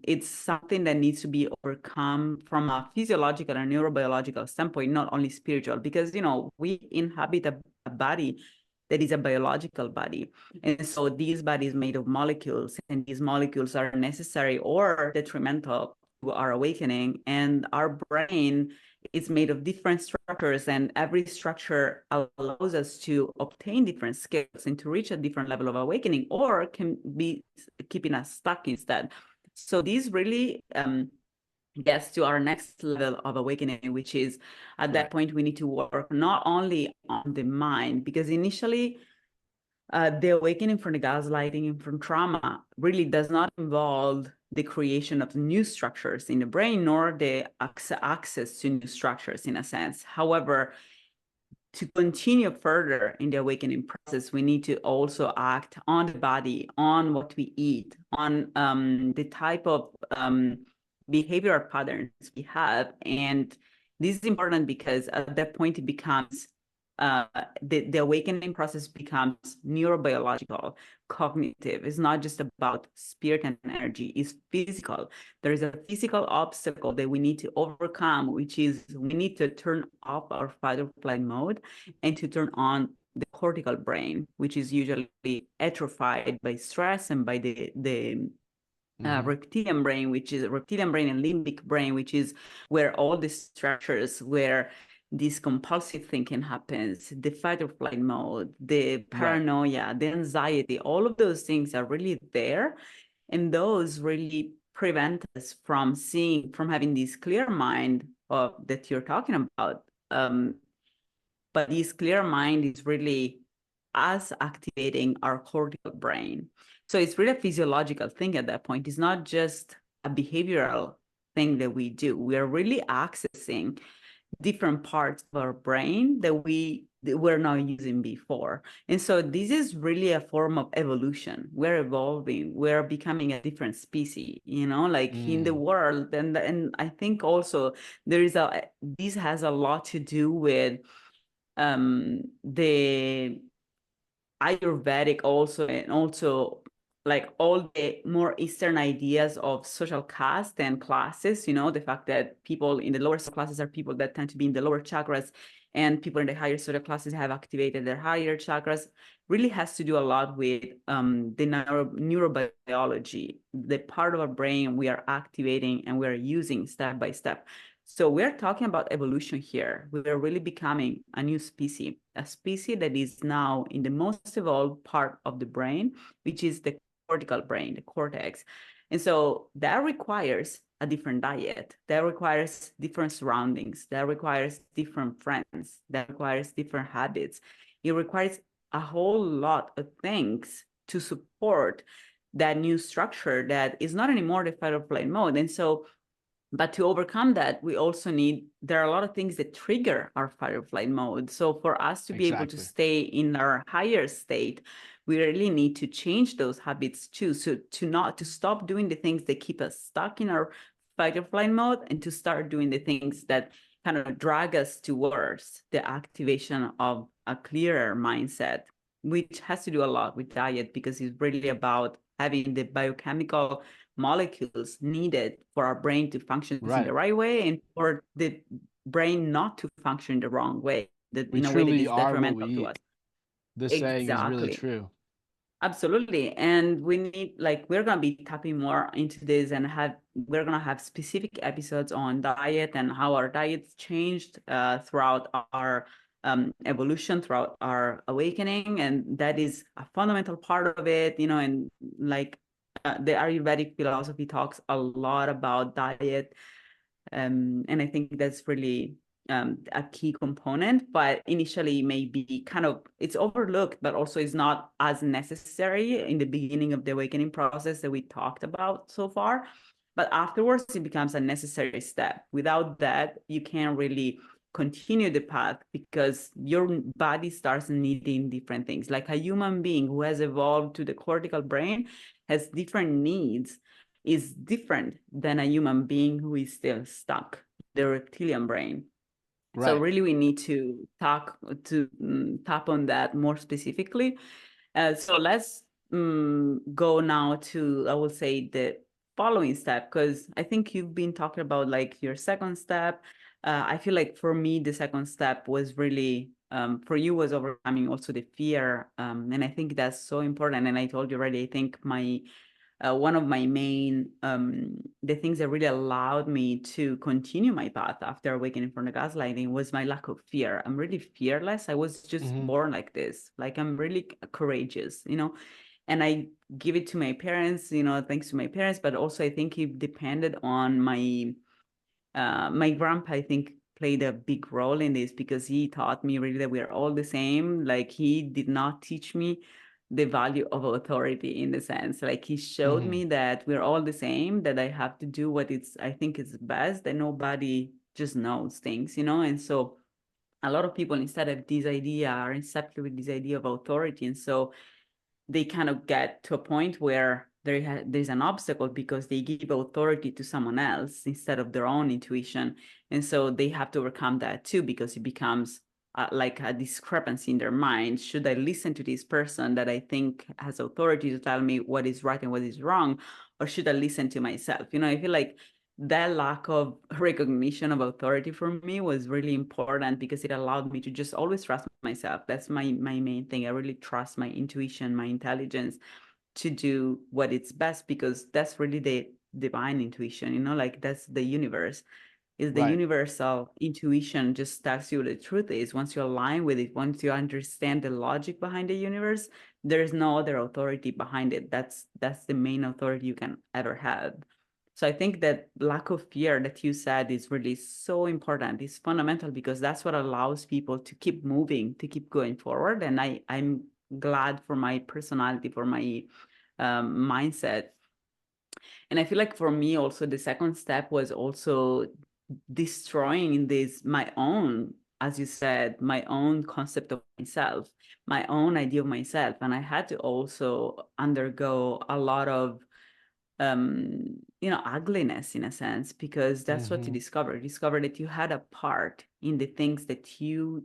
it's something that needs to be overcome from a physiological and neurobiological standpoint, not only spiritual, because, we inhabit a body that is a biological body. And so these bodies made of molecules, and these molecules are necessary or detrimental to our awakening. And our brain is made of different structures, and every structure allows us to obtain different skills and to reach a different level of awakening, or can be keeping us stuck instead. So this really gets to our next level of awakening, which is at that point we need to work not only on the mind, because initially the awakening from the gaslighting and from trauma really does not involve the creation of new structures in the brain, nor the access to new structures in a sense. However, to continue further in the awakening process, we need to also act on the body, on what we eat, on the type of behavioral patterns we have. And this is important because at that point it becomes the awakening process becomes neurobiological, cognitive. It's not just about spirit and energy, it's physical. There is a physical obstacle that we need to overcome, which is we need to turn off our fight or flight mode and to turn on the cortical brain, which is usually atrophied by stress and by the reptilian brain, which is reptilian brain and limbic brain, which is where all the structures where this compulsive thinking happens, the fight or flight mode, the paranoia, the anxiety, all of those things are really there. And those really prevent us from having this clear mind that you're talking about. But this clear mind is really us activating our cortical brain. So it's really a physiological thing at that point. It's not just a behavioral thing that we do. We are really accessing different parts of our brain that we were not using before. And so this is really a form of evolution. We're evolving. We're becoming a different species, like in the world. And I think also this has a lot to do with the Ayurvedic also, and also like all the more Eastern ideas of social caste and classes, the fact that people in the lower classes are people that tend to be in the lower chakras, and people in the higher social classes have activated their higher chakras, really has to do a lot with the neurobiology, the part of our brain we are activating and we're using step by step. So we're talking about evolution here. We're really becoming a new species, a species that is now in the most evolved part of the brain, which is the cortical brain, the cortex. And so that requires a different diet, that requires different surroundings, that requires different friends, that requires different habits. It requires a whole lot of things to support that new structure that is not anymore the fight or flight mode. And so, but to overcome that, there are a lot of things that trigger our fight or flight mode. So for us to be able to stay in our higher state, we really need to change those habits too. So to stop doing the things that keep us stuck in our fight or flight mode, and to start doing the things that kind of drag us towards the activation of a clearer mindset, which has to do a lot with diet, because it's really about having the biochemical molecules needed for our brain to function in the right way, and for the brain not to function the wrong way, in a way that is detrimental to us. This saying is really true. Absolutely. And we need, like, we're going to be tapping more into this and we're going to have specific episodes on diet and how our diets changed throughout our evolution, throughout our awakening. And that is a fundamental part of it, you know, and like the Ayurvedic philosophy talks a lot about diet. And I think that's really a key component, but initially maybe kind of it's overlooked, but also is not as necessary in the beginning of the awakening process that we talked about so far. But afterwards, it becomes a necessary step. Without that, you can't really continue the path because your body starts needing different things. Like a human being who has evolved to the cortical brain has different needs is different than a human being who is still stuck in the reptilian brain. So Right. really, we need to tap on that more specifically. So let's go now to, I will say, the following step, because I think you've been talking about like your second step. I feel like for me, the second step was really, for you was overcoming also the fear. And I think that's so important. And I told you already, I think one of my main the things that really allowed me to continue my path after awakening from the gaslighting was my lack of fear. I'm really fearless. I was just Hmm. born like this. Like I'm really courageous, you know. And I give it to my parents, you know, thanks to my parents, but also I think it depended on my grandpa, I think, played a big role in this because he taught me really that we are all the same. Like he did not teach me the value of authority in the sense, like he showed Hmm. me that we're all the same, that I have to do what I think is best, that nobody just knows things, you know? And so a lot of people instead of this idea are incepted with this idea of authority. And so they kind of get to a point where there's an obstacle because they give authority to someone else instead of their own intuition. And so they have to overcome that too, because it becomes like a discrepancy in their mind. Should I listen to this person that I think has authority to tell me what is right and what is wrong? Or should I listen to myself? You know, I feel like that lack of recognition of authority for me was really important because it allowed me to just always trust myself. That's my main thing. I really trust my intuition, my intelligence to do what it's best because that's really the divine intuition, you know, like that's the universe. Is the Right. universal intuition just tells you the truth is once you align with it, once you understand the logic behind the universe, there's no other authority behind it. That's the main authority you can ever have. So I think that lack of fear that you said is really so important. It's fundamental because that's what allows people to keep moving, to keep going forward. And I'm glad for my personality, for my mindset. And I feel like for me also the second step was also destroying this my own, as you said, my own concept of myself, my own idea of myself. And I had to also undergo a lot of you know, ugliness in a sense, because that's what you Hmm. discover. You discover that you had a part in the things that you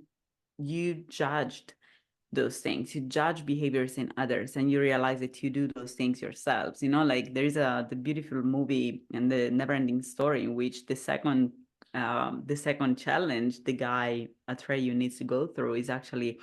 judged those things. You judge behaviors in others and you realize that you do those things yourselves. You know, like there's the beautiful movie and the never ending story in which the second challenge the guy Atreyu needs to go through is actually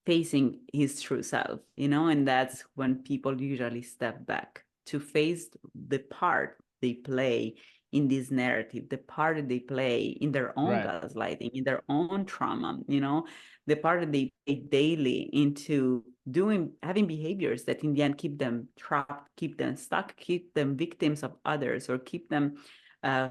facing his true self, you know, and that's when people usually step back to face the part they play in this narrative, the part that they play in their own Right. gaslighting, in their own trauma, you know, the part that they play daily into having behaviors that in the end keep them trapped, keep them stuck, keep them victims of others, or keep them uh,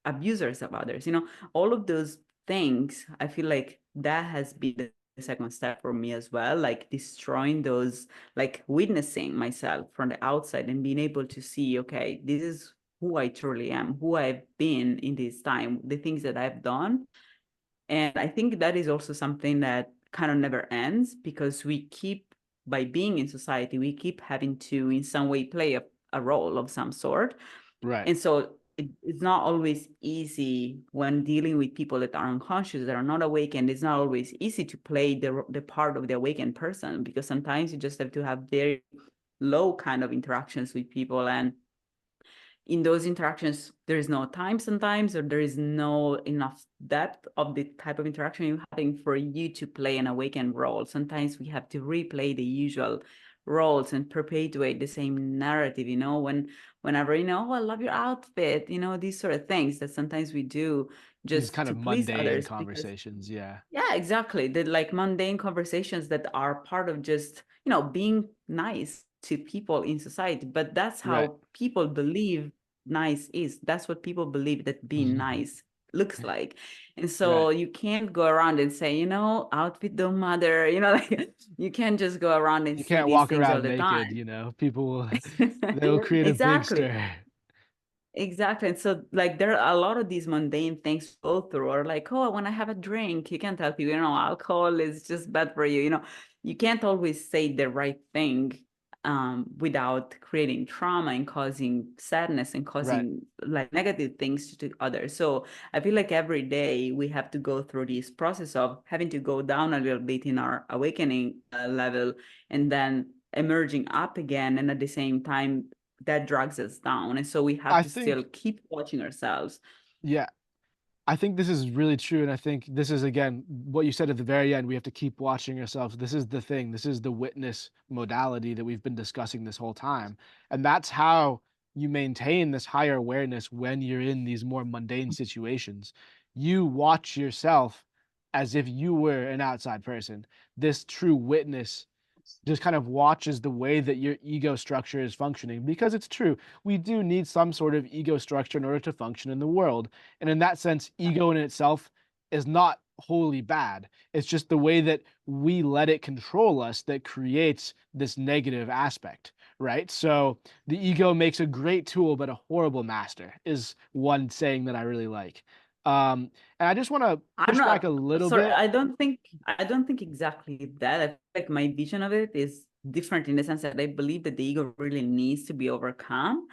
abusers of others, you know, all of those things. I feel like that has been the second step for me as well, like destroying those, like witnessing myself from the outside and being able to see, okay, this is who I truly am, who I've been in this time, the things that I've done. And I think that is also something that kind of never ends because we keep, by being in society, we keep having to in some way play a role of some sort. Right. And so it's not always easy when dealing with people that are unconscious, that are not awakened. It's not always easy to play the part of the awakened person because sometimes you just have to have very low kind of interactions with people. And in those interactions, there is no time sometimes, or there is no enough depth of the type of interaction you're having for you to play an awakened role. Sometimes we have to replay the usual roles and perpetuate the same narrative, whenever, oh, I love your outfit, these sort of things that sometimes we do These just kind to of please mundane others because conversations. Yeah. yeah, exactly. The like mundane conversations that are part of just, being nice to people in society. But that's Right. how people believe nice is. That's what people believe that being nice looks like. And Right. so you can't go around and say, outfit don't matter, like you can't just go around and You say can't these walk things all around the naked, time. people will, they will create a big Exactly. stir. Exactly. And so like there are a lot of these mundane things to go through, or like, oh, when I have a drink, you can't tell people, alcohol is just bad for you. You can't always say the right thing without creating trauma and causing sadness and Right. causing like negative things to others. So I feel like every day we have to go through this process of having to go down a little bit in our awakening level and then emerging up again. And at the same time, that drags us down. And so we have I to still think, keep watching ourselves. yeah, I think this is really true. And I think this is, again, what you said at the very end. We have to keep watching ourselves. This is the thing. This is the witness modality that we've been discussing this whole time. And that's how you maintain this higher awareness when you're in these more mundane situations. You watch yourself as if you were an outside person. This true witness just kind of watches the way that your ego structure is functioning, because it's true, we do need some sort of ego structure in order to function in the world. And in that sense, ego in itself is not wholly bad. It's just the way that we let it control us that creates this negative aspect, right? So the ego makes a great tool but a horrible master, is one saying that I really like. And I just want to I'm push back not a little sorry, bit. I don't think exactly that. I feel like my vision of it is different in the sense that I believe that the ego really needs to be overcome.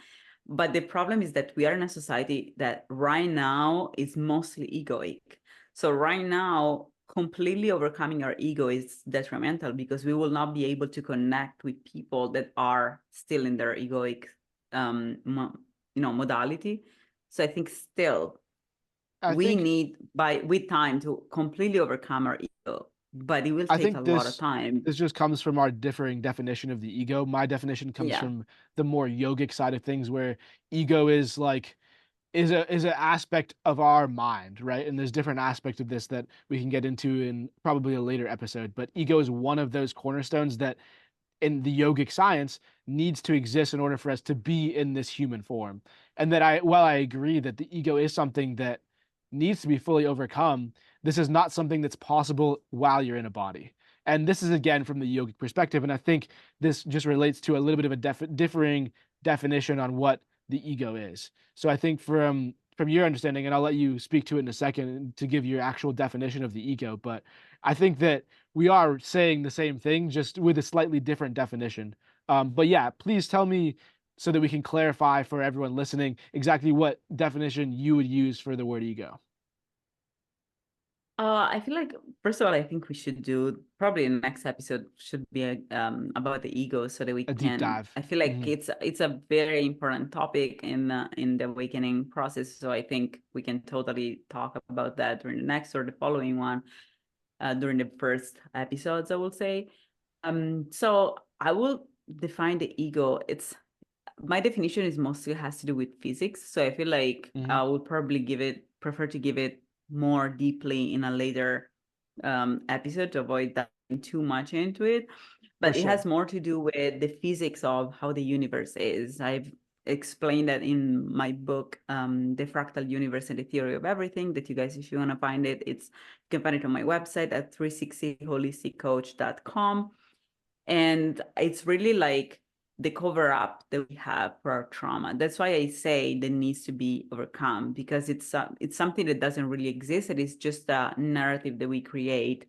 But the problem is that we are in a society that right now is mostly egoic. So right now, completely overcoming our ego is detrimental because we will not be able to connect with people that are still in their egoic modality. So I think still I we think need with time to completely overcome our ego, but it will I take a think lot of this time. this just comes from our differing definition of the ego. My definition comes Yeah. from the more yogic side of things, where ego is like is an aspect of our mind, right? And there's different aspects of this that we can get into in probably a later episode. But ego is one of those cornerstones that in the yogic science needs to exist in order for us to be in this human form. And that while I agree that the ego is something that needs to be fully overcome, this is not something that's possible while you're in a body. And this is again from the yogic perspective. And I think this just relates to a little bit of a differing definition on what the ego is. So I think from your understanding, and I'll let you speak to it in a second to give your actual definition of the ego, but I think that we are saying the same thing, just with a slightly different definition. But yeah, please tell me so that we can clarify for everyone listening exactly what definition you would use for the word ego. I feel like first of all, I think we should do probably the next episode should be about the ego so that we A deep can. dive. I feel like Hmm. it's a very important topic in the awakening process. So I think we can totally talk about that during the next or the following one, during the first episodes, I will say. So I will define the ego. It's my definition is mostly has to do with physics. So I feel like Hmm. I would probably prefer to give it more deeply in a later episode to avoid diving too much into it. For But it has sure. more to do with the physics of how the universe is. I've explained that in my book, The Fractal Universe and the Theory of Everything, that you guys, if you want to find it, you can find it on my website at 360holisticcoach.com. And it's really like the cover up that we have for our trauma. That's why I say that needs to be overcome, because it's something that doesn't really exist. It is just a narrative that we create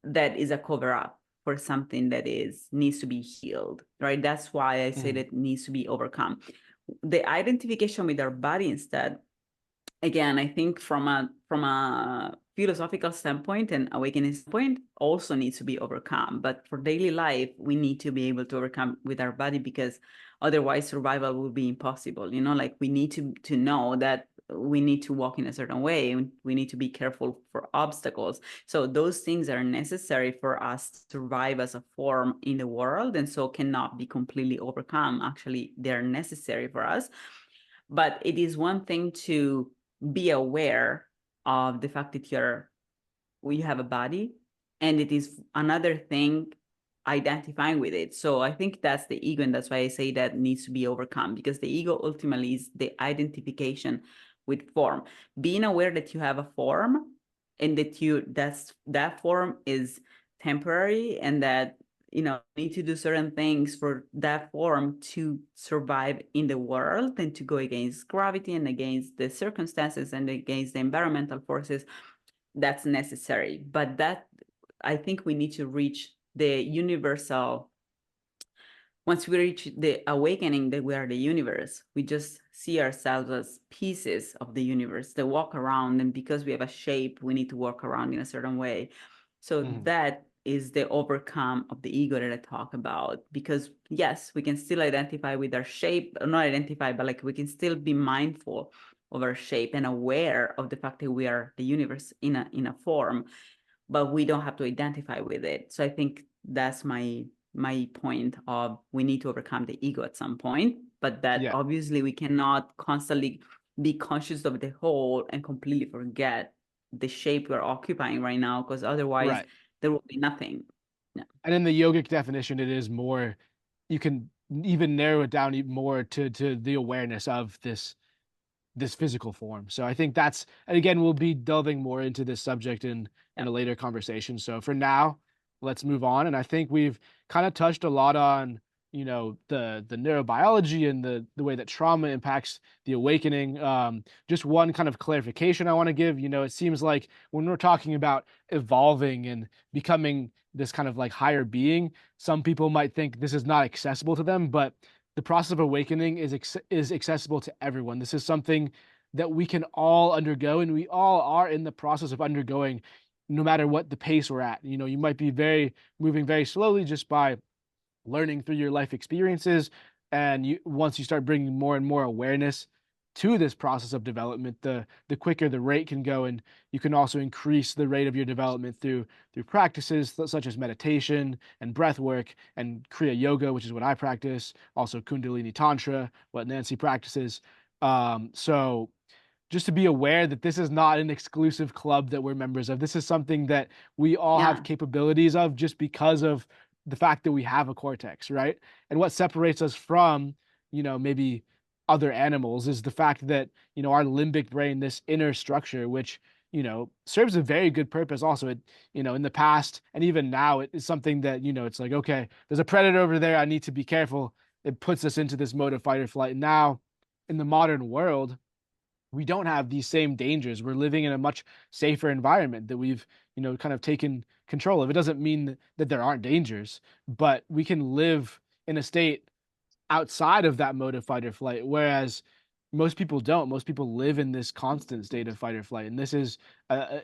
that is a cover up for something that is needs to be healed, right? That's why I say Hmm. that it needs to be overcome. The identification with our body instead, again, I think from a philosophical standpoint and awakening standpoint, also needs to be overcome. But for daily life, we need to be able to overcome with our body, because otherwise survival will be impossible. Like we need to know that we need to walk in a certain way. We need to be careful for obstacles. So those things are necessary for us to survive as a form in the world, and so cannot be completely overcome. Actually, they're necessary for us. But it is one thing to be aware of the fact that you have a body, and it is another thing identifying with it. So I think that's the ego, and that's why I say that needs to be overcome, because the ego ultimately is the identification with form. Being aware that you have a form, and that form is temporary, and that need to do certain things for that form to survive in the world and to go against gravity and against the circumstances and against the environmental forces. That's necessary. But that, I think we need to reach the universal. Once we reach the awakening that we are the universe, we just see ourselves as pieces of the universe that walk around, and because we have a shape, we need to walk around in a certain way. So that is the overcome of the ego that I talk about. Because yes, we can still identify with our shape, or not identify, but like we can still be mindful of our shape and aware of the fact that we are the universe in a form, but we don't have to identify with it. So I think that's my point of, we need to overcome the ego at some point, but that Yeah. obviously we cannot constantly be conscious of the whole and completely forget the shape we're occupying right now, because otherwise Right. there will be nothing. Yeah. And in the yogic definition, it is more, you can even narrow it down even more to the awareness of this physical form. So I think that's, and again, we'll be delving more into this subject in Yeah. a later conversation. So for now, let's move on. And I think we've kind of touched a lot on, the neurobiology and the way that trauma impacts the awakening. Just one kind of clarification I want to give. It seems like when we're talking about evolving and becoming this kind of like higher being, some people might think this is not accessible to them, but the process of awakening is accessible to everyone. This is something that we can all undergo, and we all are in the process of undergoing, no matter what the pace we're at. You might be moving very slowly just by learning through your life experiences, and once you start bringing more and more awareness to this process of development, the quicker the rate can go, and you can also increase the rate of your development through practices such as meditation and breath work and Kriya Yoga, which is what I practice, also Kundalini Tantra, what Nancy practices. So just to be aware that this is not an exclusive club that we're members of. This is something that we all have Yeah. capabilities of just because of the fact that we have a cortex, right? And what separates us from, maybe other animals is the fact that, our limbic brain, this inner structure, which, serves a very good purpose also. It, in the past and even now, it is something that, it's like, okay, there's a predator over there, I need to be careful. It puts us into this mode of fight or flight. Now, in the modern world, we don't have these same dangers. We're living in a much safer environment that we've, kind of taken control of. It doesn't mean that there aren't dangers, but we can live in a state outside of that mode of fight or flight, whereas most people don't. Most people live in this constant state of fight or flight, and this is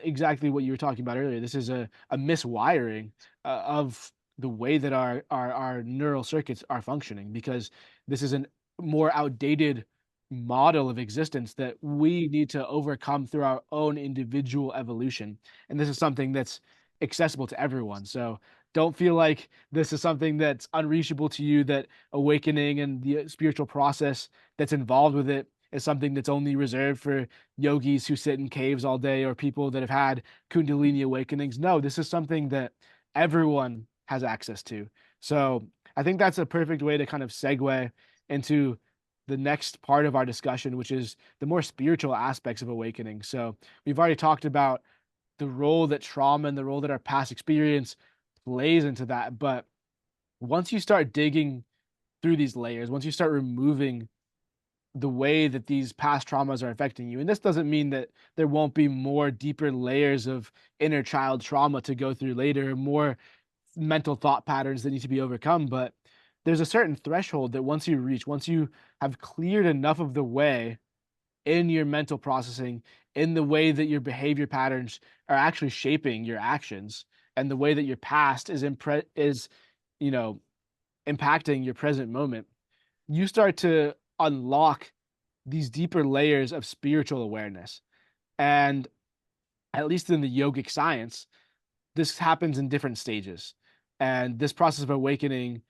exactly what you were talking about earlier. This is a miswiring of the way that our neural circuits are functioning, because this is a more outdated model of existence that we need to overcome through our own individual evolution. And this is something that's accessible to everyone. So don't feel like this is something that's unreachable to you, that awakening and the spiritual process that's involved with it is something that's only reserved for yogis who sit in caves all day or people that have had kundalini awakenings. No, this is something that everyone has access to. So I think that's a perfect way to kind of segue into the next part of our discussion, which is the more spiritual aspects of awakening. So we've already talked about the role that trauma and the role that our past experience plays into that. But once you start digging through these layers, once you start removing the way that these past traumas are affecting you, and this doesn't mean that there won't be more deeper layers of inner child trauma to go through later, more mental thought patterns that need to be overcome, but there's a certain threshold that once you reach, once you have cleared enough of the way in your mental processing, in the way that your behavior patterns are actually shaping your actions, and the way that your past is you know impacting your present moment, you start to unlock these deeper layers of spiritual awareness. And at least in the yogic science, this happens in different stages. And this process of awakening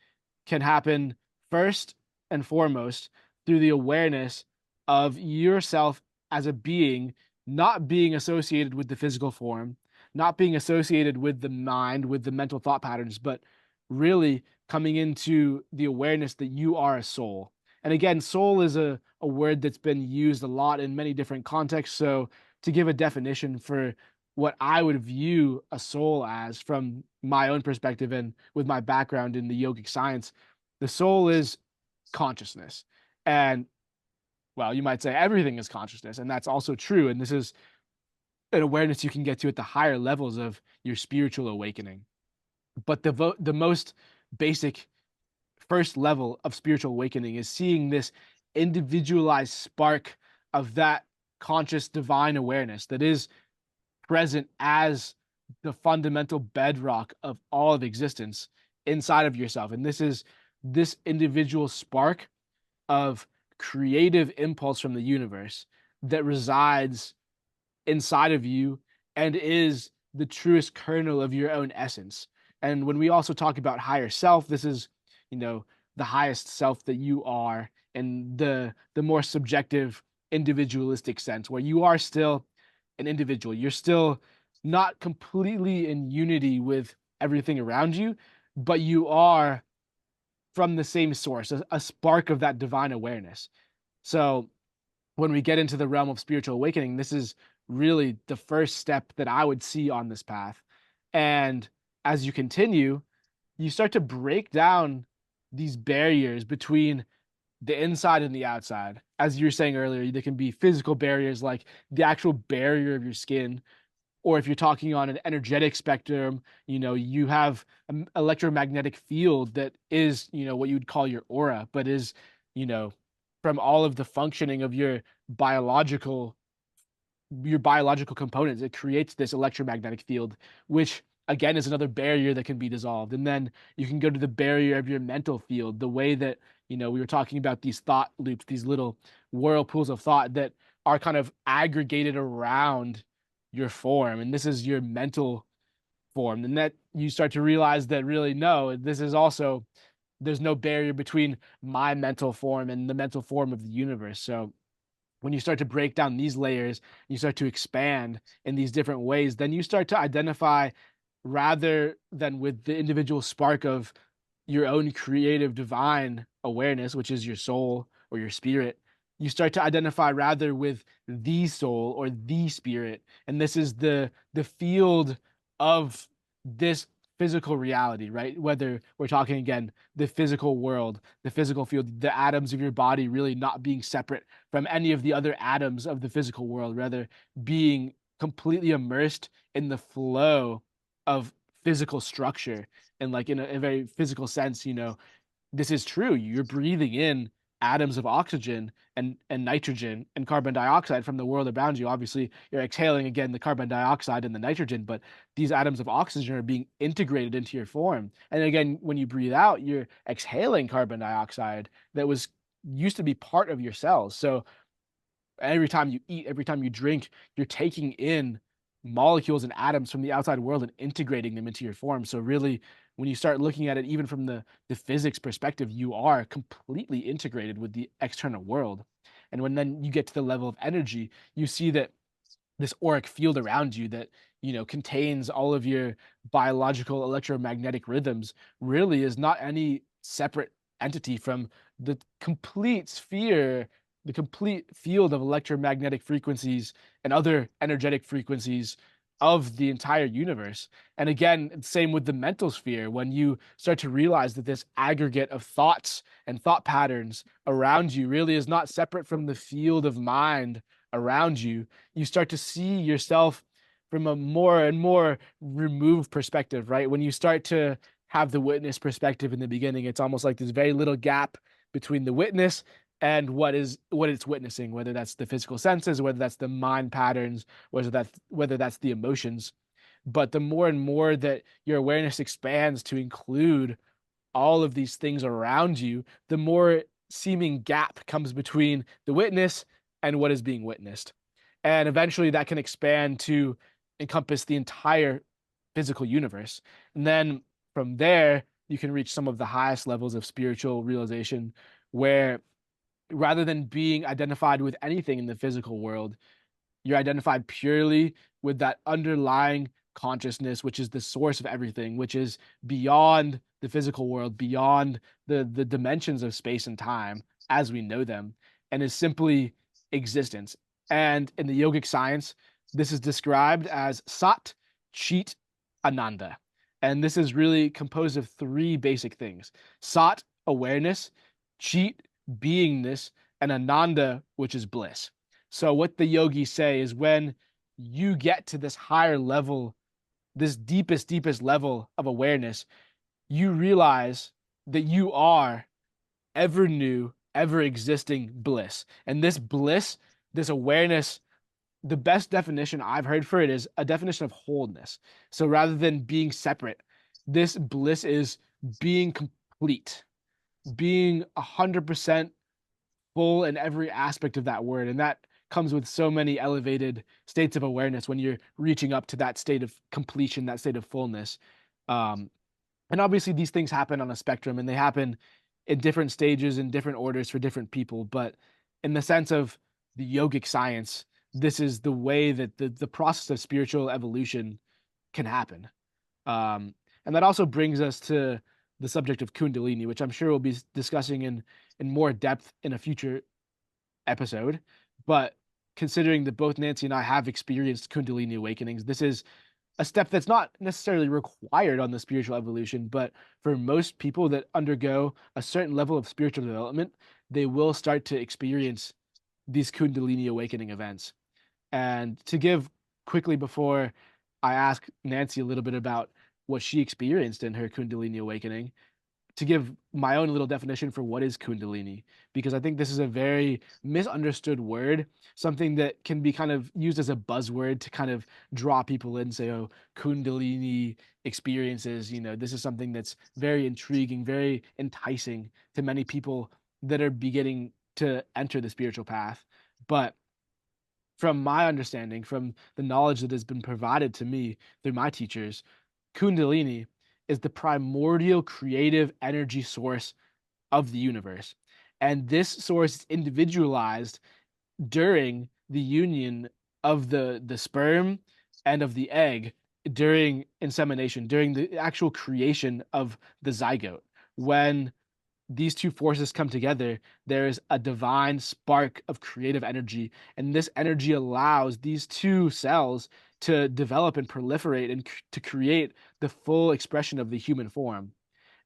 can happen first and foremost through the awareness of yourself as a being, not being associated with the physical form, not being associated with the mind, with the mental thought patterns, but really coming into the awareness that you are a soul. And again, soul is a word that's been used a lot in many different contexts. So, to give a definition for what I would view a soul as from my own perspective and with my background in the yogic science, the soul is consciousness. And well, you might say everything is consciousness, and that's also true. And this is an awareness you can get to at the higher levels of your spiritual awakening. But the most basic first level of spiritual awakening is seeing this individualized spark of that conscious divine awareness that is present as the fundamental bedrock of all of existence inside of yourself. And this is this individual spark of creative impulse from the universe that resides inside of you and is the truest kernel of your own essence. And when we also talk about higher self, this is, the highest self that you are in the more subjective individualistic sense, where you are still an individual. You're still not completely in unity with everything around you, but you are from the same source, a spark of that divine awareness. So when we get into the realm of spiritual awakening, this is really the first step that I would see on this path. And as you continue, you start to break down these barriers between the inside and the outside. As you were saying earlier, there can be physical barriers like the actual barrier of your skin, or if you're talking on an energetic spectrum, you have an electromagnetic field that is, what you would call your aura, but is, you know, from all of the functioning of your biological components, it creates this electromagnetic field, which again is another barrier that can be dissolved. And then you can go to the barrier of your mental field, the way that, we were talking about these thought loops, these little whirlpools of thought that are kind of aggregated around your form. And this is your mental form. And that you start to realize that really, no, this is also, there's no barrier between my mental form and the mental form of the universe. So when you start to break down these layers, you start to expand in these different ways, then you start to identify rather than with the individual spark of your own creative divine awareness, which is your soul or your spirit, you start to identify rather with the soul or the spirit. And this is the field of this physical reality, right? Whether we're talking again, the physical world, the physical field, the atoms of your body really not being separate from any of the other atoms of the physical world, rather being completely immersed in the flow of physical structure. And like in a very physical sense, this is true. You're breathing in atoms of oxygen and nitrogen and carbon dioxide from the world around you. Obviously, you're exhaling again the carbon dioxide and the nitrogen, but these atoms of oxygen are being integrated into your form. And again, when you breathe out, you're exhaling carbon dioxide that was used to be part of your cells. So every time you eat, every time you drink, you're taking in molecules and atoms from the outside world and integrating them into your form. So really, when you start looking at it, even from the physics perspective, you are completely integrated with the external world. And when then you get to the level of energy, you see that this auric field around you that contains all of your biological electromagnetic rhythms really is not any separate entity from the complete sphere, the complete field of electromagnetic frequencies and other energetic frequencies of the entire universe. And again, same with the mental sphere. When you start to realize that this aggregate of thoughts and thought patterns around you really is not separate from the field of mind around you, you start to see yourself from a more and more removed perspective, right? When you start to have the witness perspective in the beginning, it's almost like there's very little gap between the witness and what it's witnessing, whether that's the physical senses, whether that's the mind patterns, whether that's the emotions. But the more and more that your awareness expands to include all of these things around you, the more seeming gap comes between the witness and what is being witnessed. And eventually that can expand to encompass the entire physical universe. And then from there, you can reach some of the highest levels of spiritual realization where rather than being identified with anything in the physical world, you're identified purely with that underlying consciousness, which is the source of everything, which is beyond the physical world, beyond the dimensions of space and time as we know them, and is simply existence. And in the yogic science, this is described as Sat, Chit, Ananda. And this is really composed of three basic things: Sat, awareness; Chit, beingness; and Ananda, which is bliss. So what the yogis say is when you get to this higher level, this deepest level of awareness, you realize that you are ever new, ever existing bliss. And this bliss, this awareness, the best definition I've heard for it is a definition of wholeness. So rather than being separate, this bliss is being complete, being 100% full in every aspect of that word. And that comes with so many elevated states of awareness when you're reaching up to that state of completion, that state of fullness. Um, and obviously, these things happen on a spectrum and they happen in different stages, in different orders for different people. But in the sense of the yogic science, this is the way that the process of spiritual evolution can happen. Um, and that also brings us to the subject of kundalini, which I'm sure we'll be discussing in more depth in a future episode. But considering that both Nancy and I have experienced kundalini awakenings, this is a step that's not necessarily required on the spiritual evolution, but for most people that undergo a certain level of spiritual development, they will start to experience these kundalini awakening events. And to give quickly before I ask Nancy a little bit about what she experienced in her kundalini awakening, to give my own little definition for what is kundalini, because I think this is a very misunderstood word, something that can be kind of used as a buzzword to kind of draw people in, say, oh, kundalini experiences, this is something that's very intriguing, very enticing to many people that are beginning to enter the spiritual path. But from my understanding, from the knowledge that has been provided to me through my teachers, kundalini is the primordial creative energy source of the universe. And this source is individualized during the union of the sperm and of the egg during insemination, during the actual creation of the zygote. When these two forces come together, there is a divine spark of creative energy. And this energy allows these two cells to develop and proliferate and to create the full expression of the human form.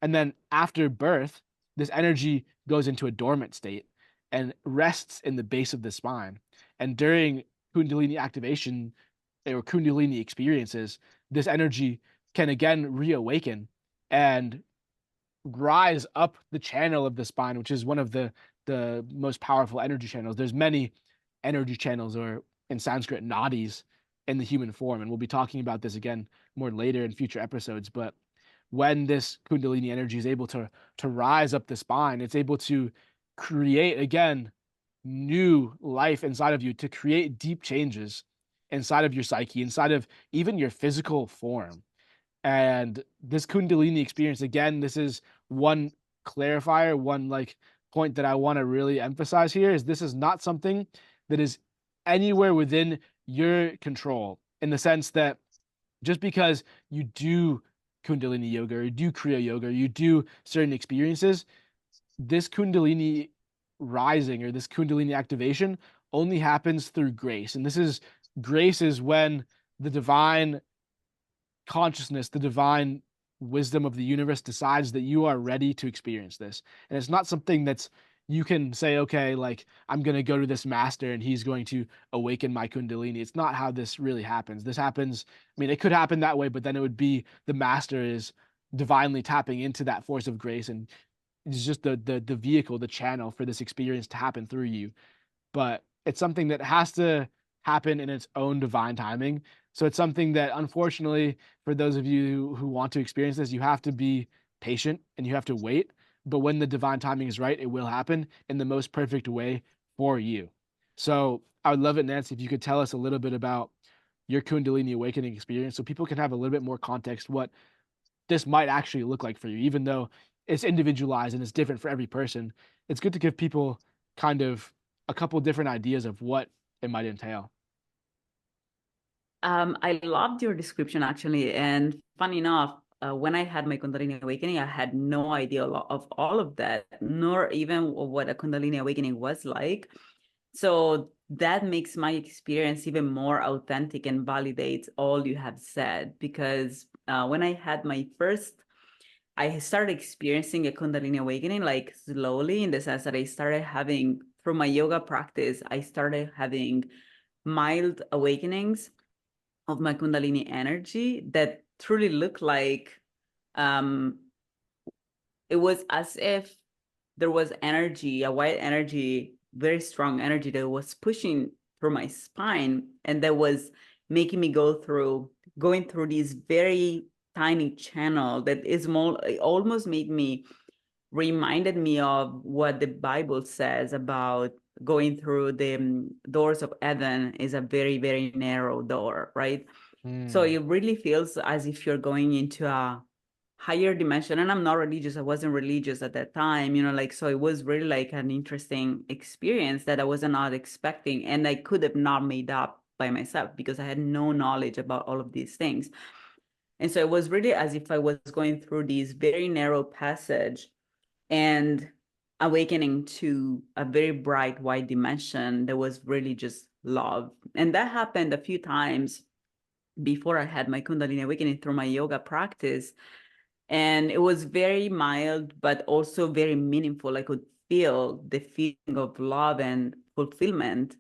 And then after birth, this energy goes into a dormant state and rests in the base of the spine. And during Kundalini activation or Kundalini experiences, this energy can again reawaken and rise up the channel of the spine, which is one of the most powerful energy channels. There's many energy channels, or in Sanskrit, nadis, in the human form, and we'll be talking about this again more later in future episodes. But when this Kundalini energy is able to rise up the spine, it's able to create again new life inside of you, to create deep changes inside of your psyche, inside of even your physical form. And this Kundalini experience, again, this is one clarifier, one like point that I want to really emphasize here, is this is not something that is anywhere within your control, in the sense that just because you do Kundalini yoga or you do Kriya yoga, or you do certain experiences, this Kundalini rising or this Kundalini activation only happens through grace. And grace is when the divine consciousness, the divine wisdom of the universe decides that you are ready to experience this. And it's not something that's you can say, okay, like I'm going to go to this master and he's going to awaken my Kundalini. It's not how this really happens. This happens, I mean, it could happen that way, but then it would be the master is divinely tapping into that force of grace, and it's just the vehicle, the channel for this experience to happen through you. But it's something that has to happen in its own divine timing. So it's something that, unfortunately, for those of you who want to experience this, you have to be patient and you have to wait. But when the divine timing is right, it will happen in the most perfect way for you. So I would love it, Nancy, if you could tell us a little bit about your Kundalini awakening experience so people can have a little bit more context what this might actually look like for you, even though it's individualized and it's different for every person. It's good to give people kind of a couple different ideas of what it might entail. I loved your description actually. And funny enough, when I had my Kundalini awakening, I had no idea of all of that, nor even what a Kundalini awakening was like. So that makes my experience even more authentic and validates all you have said. Because when I had my first, I started experiencing a Kundalini awakening like slowly, in the sense that I started having, through my yoga practice, I started having mild awakenings of my Kundalini energy that truly looked like um, it was as if there was energy, a white energy, very strong energy that was pushing through my spine and that was making me going through this very tiny channel that is more, it almost reminded me of what the Bible says about going through the doors of Eden is a very, very narrow door, right? So Mm, it really feels as if you're going into a higher dimension. And I'm not religious. I wasn't religious at that time, like, so it was really like an interesting experience that I was not expecting. And I could have not made up by myself because I had no knowledge about all of these things. And so it was really as if I was going through this very narrow passage and awakening to a very bright white dimension that was really just love. And that happened a few times before I had my Kundalini awakening through my yoga practice. And it was very mild, but also very meaningful. I could feel the feeling of love and fulfillment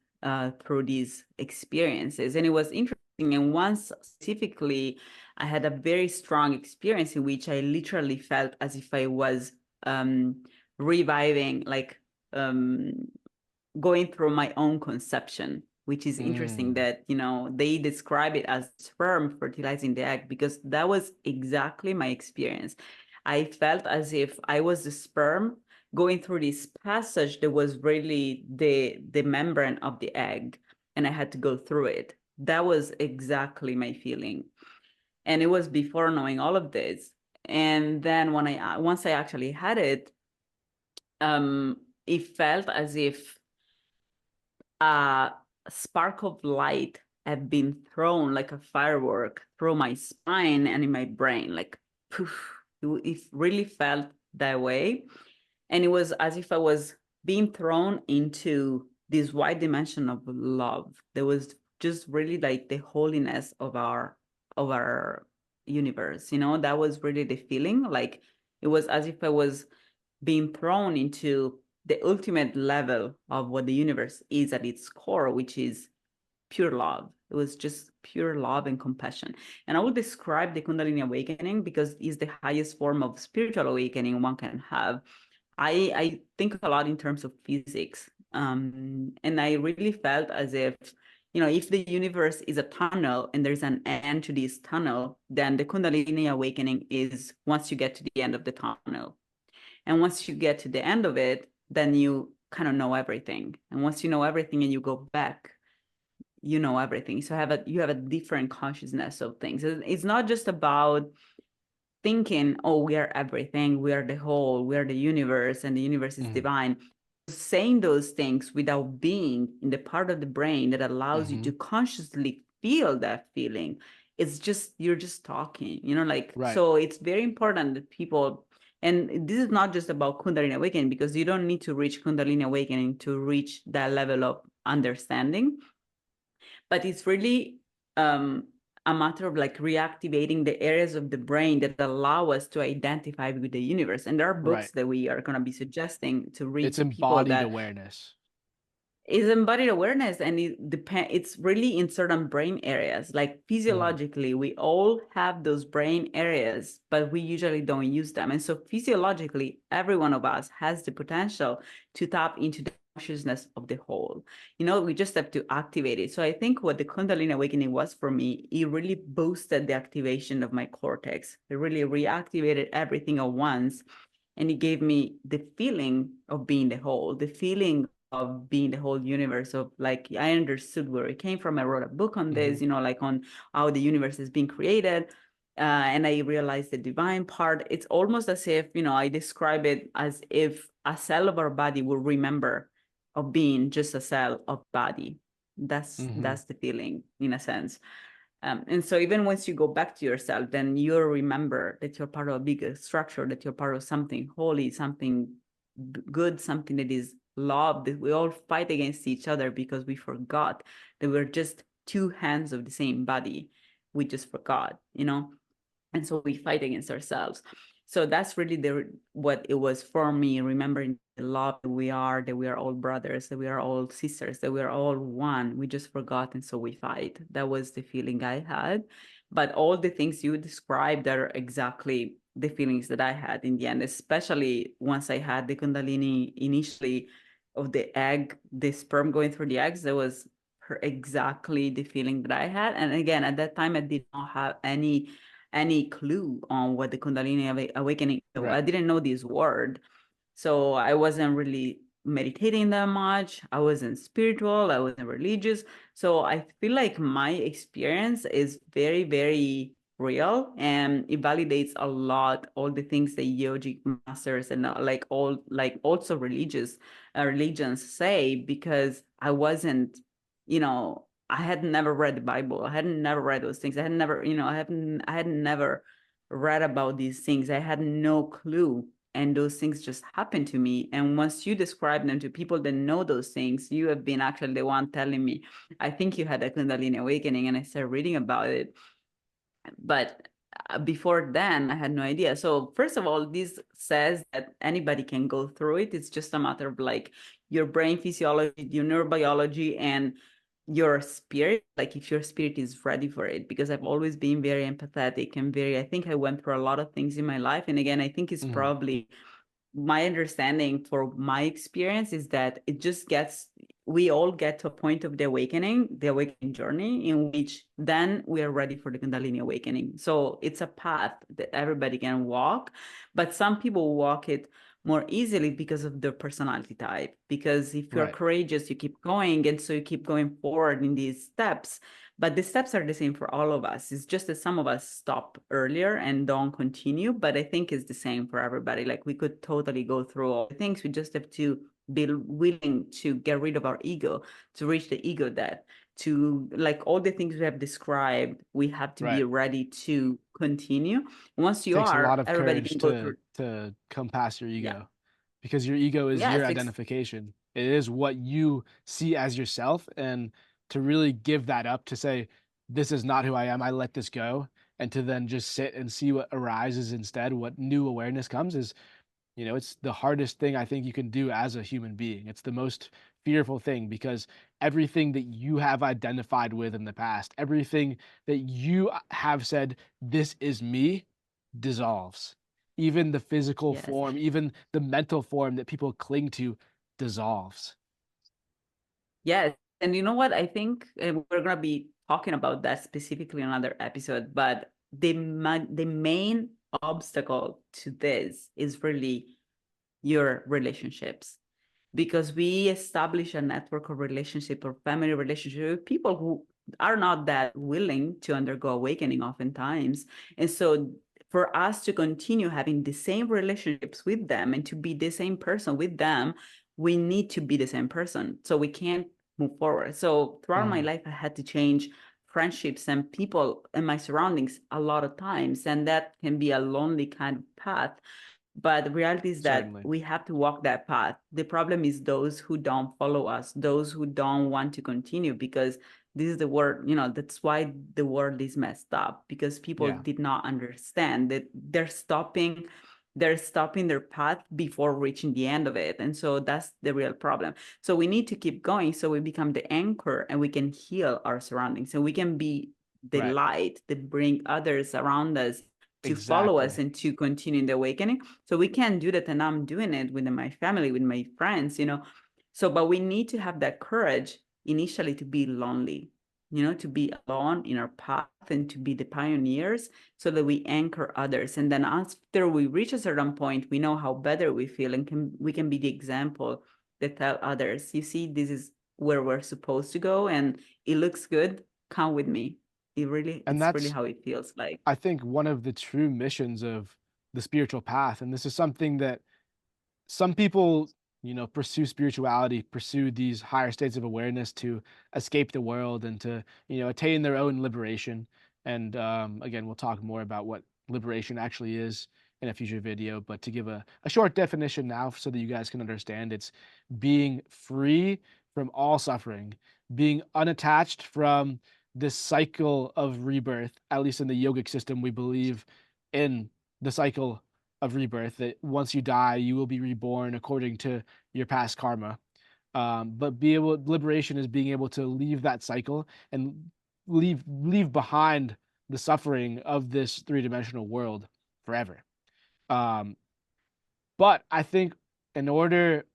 through these experiences. And it was interesting. And once specifically, I had a very strong experience in which I literally felt as if I was um, reviving, like um, going through my own conception, which is interesting mm, that, they describe it as sperm fertilizing the egg, because that was exactly my experience. I felt as if I was the sperm going through this passage that was really the membrane of the egg, and I had to go through it. That was exactly my feeling. And it was before knowing all of this. And then once I actually had it, it felt as if a spark of light had been thrown like a firework through my spine and in my brain, like poof. It really felt that way. And it was as if I was being thrown into this wide dimension of love. There was just really like the holiness of our universe. That was really the feeling. Like it was as if I was being thrown into the ultimate level of what the universe is at its core, which is pure love. It was just pure love and compassion. And I would describe the Kundalini awakening because it's the highest form of spiritual awakening one can have. I think a lot in terms of physics. And I really felt as if the universe is a tunnel and there's an end to this tunnel, then the Kundalini awakening is once you get to the end of the tunnel. And once you get to the end of it, then you kind of know everything. And once you know everything and you go back, you know everything. So you have a different consciousness of things. It's not just about thinking, oh, we are everything, we are the whole, we are the universe, and the universe is mm, divine. Saying those things without being in the part of the brain that allows you hmm. to consciously feel that feeling, it's just you're just talking, like, Right. so it's very important that people, and this is not just about Kundalini awakening, because you don't need to reach Kundalini awakening to reach that level of understanding, but it's really a matter of like reactivating the areas of the brain that allow us to identify with the universe. And there are Right. books that we are going to be suggesting to read It's to people embodied that awareness. is embodied awareness, and it's really in certain brain areas. Like Mm, physiologically, we all have those brain areas, but we usually don't use them. And so physiologically, every one of us has the potential to tap into the consciousness of the whole. We just have to activate it. So I think what the Kundalini awakening was for me, it really boosted the activation of my cortex. It really reactivated everything at once. And it gave me the feeling of being the whole, the feeling of being the whole universe of like, I understood where it came from. I wrote a book on this, like on how the universe is being created. And I realized the divine part. It's almost as if, I describe it as if a cell of our body will remember of being just a cell of body. That's the feeling in a sense. And so even once you go back to yourself, then you'll remember that you're part of a bigger structure, that you're part of something holy, something good, something that is love, that we all fight against each other because we forgot that we're just two hands of the same body. We just forgot. And so we fight against ourselves. So that's really what it was for me, remembering the love that we are all brothers, that we are all sisters, that we are all one. We just forgot, and so we fight. That was the feeling I had. But all the things you described are exactly the feelings that I had in the end, especially once I had the kundalini initially of the egg, the sperm going through the eggs. That was exactly the feeling that I had. And again, at that time, I did not have any clue on what the Kundalini awakening. Right. I didn't know this word, so I wasn't really meditating that much. I wasn't spiritual. I wasn't religious. So I feel like my experience is very, very real, and it validates a lot all the things that yogic masters and also religions say, because I wasn't, I had never read the Bible. I had never read those things. I had never, I had never read about these things. I had no clue. And those things just happened to me. And once you describe them to people that know those things, you have been actually the one telling me, I think you had a Kundalini awakening. And I started reading about it. But before then, I had no idea. So first of all, this says that anybody can go through it. It's just a matter of like your brain physiology, your neurobiology, and your spirit, like if your spirit is ready for it. Because I've always been very empathetic and I think I went through a lot of things in my life. And again, I think it's probably my understanding for my experience is that we all get to a point of the awakening journey, in which then we are ready for the Kundalini awakening. So it's a path that everybody can walk, but some people walk it more easily because of their personality type. Because if you're courageous, you keep going, and so you keep going forward in these steps. But the steps are the same for all of us. It's just that some of us stop earlier and don't continue, but I think it's the same for everybody. Like we could totally go through all the things. We just have to be willing to get rid of our ego, to reach the ego death, to like all the things we have described. We have to be ready to continue. Once you Takes a lot are, of everybody courage can go through. to come past your Yeah. ego, because your ego is Yeah. your identification. It is what you see as yourself, and to really give that up, to say, this is not who I am, I let this go, and to then just sit and see what arises instead, what new awareness comes, is, it's the hardest thing I think you can do as a human being. It's the most fearful thing, because everything that you have identified with in the past, everything that you have said, this is me, dissolves. Even the physical Yes. form, even the mental form that people cling to, dissolves. Yes. And you know what? I think we're going to be talking about that specifically in another episode, but the main obstacle to this is really your relationships, because we establish a network of relationship or family relationship with people who are not that willing to undergo awakening oftentimes. And so for us to continue having the same relationships with them and to be the same person with them, we need to be the same person. So we can't move forward. So throughout my life, I had to change friendships and people in my surroundings a lot of times. And that can be a lonely kind of path. But the reality is that Certainly. we have to walk that path. The problem is those who don't follow us, those who don't want to continue, because this is the word, that's why the world is messed up, because people Yeah. did not understand that they're stopping their path before reaching the end of it. And so that's the real problem. So we need to keep going so we become the anchor and we can heal our surroundings and we can be the Right. light that bring others around us to follow us Exactly. and to continue the awakening. So we can do that, and I'm doing it with my family, with my friends. So, but we need to have that courage initially to be lonely, to be alone in our path and to be the pioneers so that we anchor others. And then after we reach a certain point, we know how better we feel and we can be the example that tell others, you see, this is where we're supposed to go, and it looks good. Come with me. And It's really that's, how it feels like. I think, one of the true missions of the spiritual path. And this is something that some people, pursue spirituality, pursue these higher states of awareness to escape the world and to, attain their own liberation. And again, we'll talk more about what liberation actually is in a future video. But to give a short definition now so that you guys can understand, it's being free from all suffering, being unattached from this cycle of rebirth. At least in the yogic system, we believe in the cycle of rebirth, that once you die, you will be reborn according to your past karma. But liberation is being able to leave that cycle and leave behind the suffering of this three-dimensional world forever. Um, but I think in order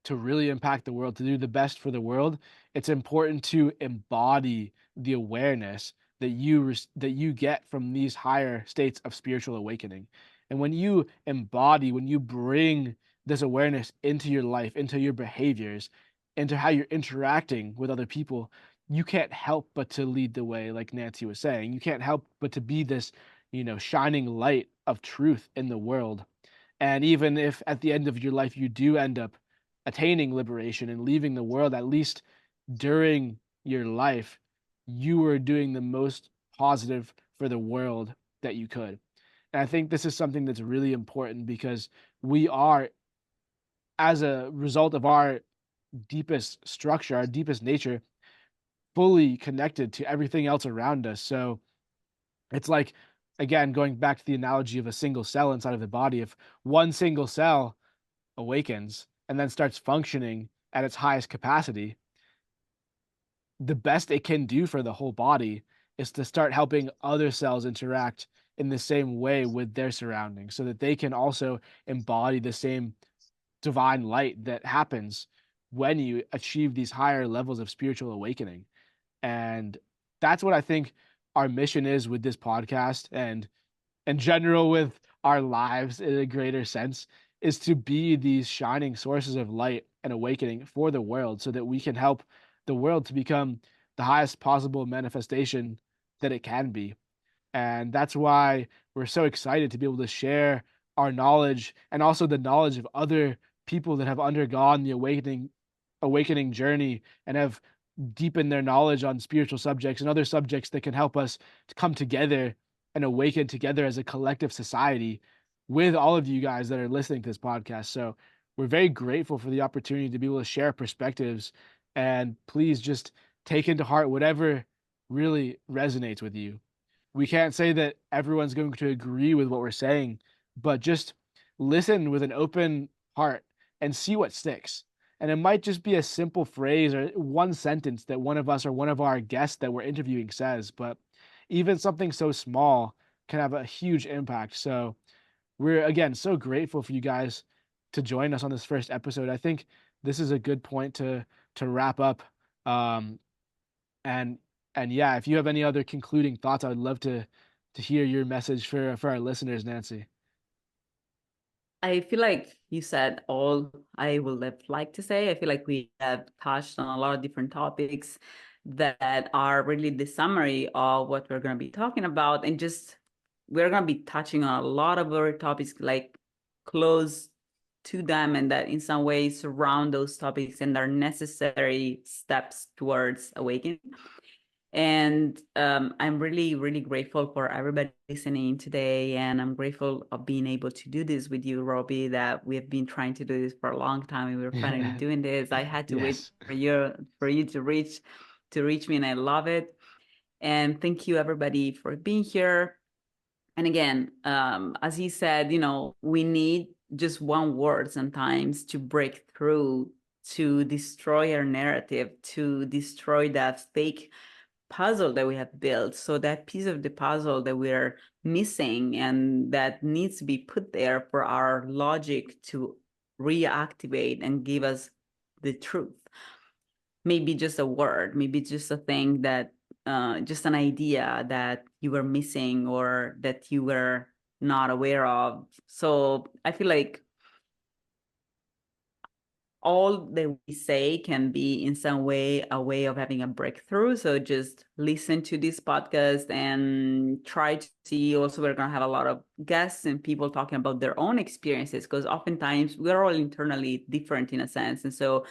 to really impact the world, to do the best for the world, it's important to embody the awareness that you get from these higher states of spiritual awakening. And when you embody, when you bring this awareness into your life, into your behaviors, into how you're interacting with other people, you can't help but to lead the way, like Nancy was saying. You can't help but to be this, shining light of truth in the world. And even if at the end of your life you do end up attaining liberation and leaving the world, at least during your life, you were doing the most positive for the world that you could. And I think this is something that's really important because we are, as a result of our deepest structure, our deepest nature, fully connected to everything else around us. So it's like, again, going back to the analogy of a single cell inside of the body, if one single cell awakens and then starts functioning at its highest capacity, the best it can do for the whole body is to start helping other cells interact in the same way with their surroundings so that they can also embody the same divine light that happens when you achieve these higher levels of spiritual awakening. And that's what I think our mission is with this podcast, and in general with our lives in a greater sense, is to be these shining sources of light and awakening for the world so that we can help the world to become the highest possible manifestation that it can be. And that's why we're so excited to be able to share our knowledge and also the knowledge of other people that have undergone the awakening journey and have deepened their knowledge on spiritual subjects and other subjects that can help us to come together and awaken together as a collective society with all of you guys that are listening to this podcast. So we're very grateful for the opportunity to be able to share perspectives, and please just take into heart whatever really resonates with you. We can't say that everyone's going to agree with what we're saying, but just listen with an open heart and see what sticks. And it might just be a simple phrase or one sentence that one of us or one of our guests that we're interviewing says, but even something so small can have a huge impact. So we're, again, so grateful for you guys to join us on this first episode. I think this is a good point to wrap up. Um, and and yeah, if you have any other concluding thoughts, I would love to hear your message for our listeners, Nancy. I feel like you said all I would have liked to say. I feel like we have touched on a lot of different topics that are really the summary of what we're going to be talking about. And just we're going to be touching on a lot of other topics like close to them and that in some ways surround those topics and are necessary steps towards awakening. And I'm really, really grateful for everybody listening today. And I'm grateful of being able to do this with you, Robie, that we have been trying to do this for a long time and we're finally doing this. I had to wait Yes. for you to reach me, and I love it. And thank you everybody for being here. And again, as he said, we need just one word sometimes to break through, to destroy our narrative, to destroy that fake puzzle that we have built. So that piece of the puzzle that we're missing and that needs to be put there for our logic to reactivate and give us the truth. Maybe just a word, maybe just a thing that, just an idea that you were missing or that you were not aware of. So I feel like all that we say can be in some way a way of having a breakthrough. So just listen to this podcast and try to see. Also, we're going to have a lot of guests and people talking about their own experiences, because oftentimes we're all internally different in a sense. And so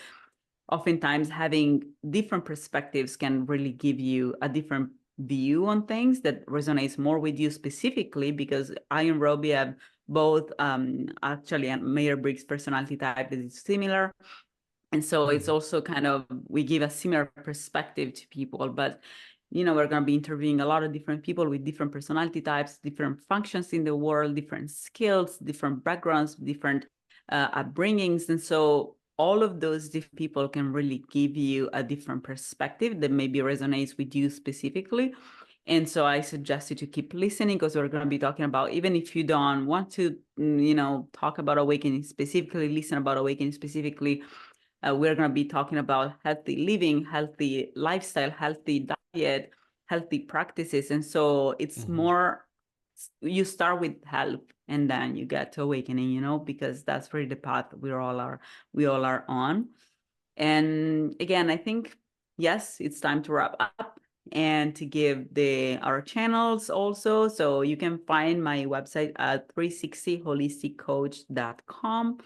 oftentimes having different perspectives can really give you a different view on things that resonates more with you specifically, because I and Robbie have both actually a Myers-Briggs personality type that is similar. And so it's also kind of, we give a similar perspective to people, but we're going to be interviewing a lot of different people with different personality types, different functions in the world, different skills, different backgrounds, different upbringings. And so all of those different people can really give you a different perspective that maybe resonates with you specifically. And so I suggest you to keep listening, because we're going to be talking about, even if you don't want to, talk about awakening specifically, listen about awakening specifically, we're going to be talking about healthy living, healthy lifestyle, healthy diet, healthy practices. And so it's more, you start with health and then you get to awakening, because that's really the path we all are on. And again, I think, yes, it's time to wrap up and to give our channels also. So you can find my website at 360holisticcoach.com.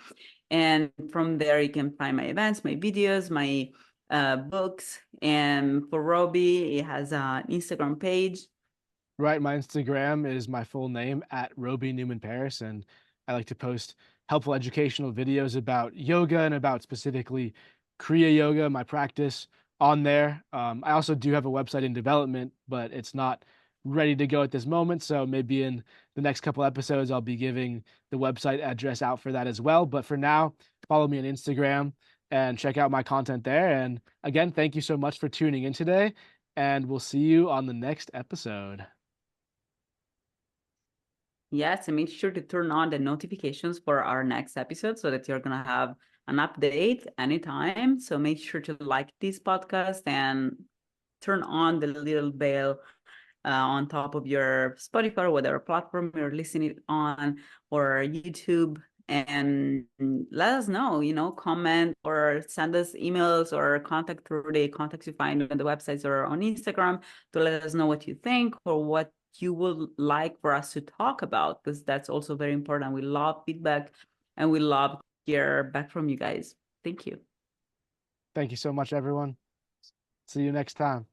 And from there, you can find my events, my videos, my books. And for Robbie, he has an Instagram page. Right, my Instagram is my full name at Robie Newman-Paris, and I like to post helpful educational videos about yoga and about specifically Kriya Yoga, my practice, on there. I also do have a website in development, but it's not ready to go at this moment. So maybe in the next couple episodes, I'll be giving the website address out for that as well. But for now, follow me on Instagram and check out my content there. And again, thank you so much for tuning in today, and we'll see you on the next episode. Yes, and make sure to turn on the notifications for our next episode so that you're going to have an update anytime. So make sure to like this podcast and turn on the little bell on top of your Spotify or whatever platform you're listening on, or YouTube. And let us know, comment or send us emails or contact through the contacts you find on the websites or on Instagram to let us know what you think or what you would like for us to talk about, because that's also very important. We love feedback and we love to hear back from you guys. Thank you. Thank you so much, everyone. See you next time.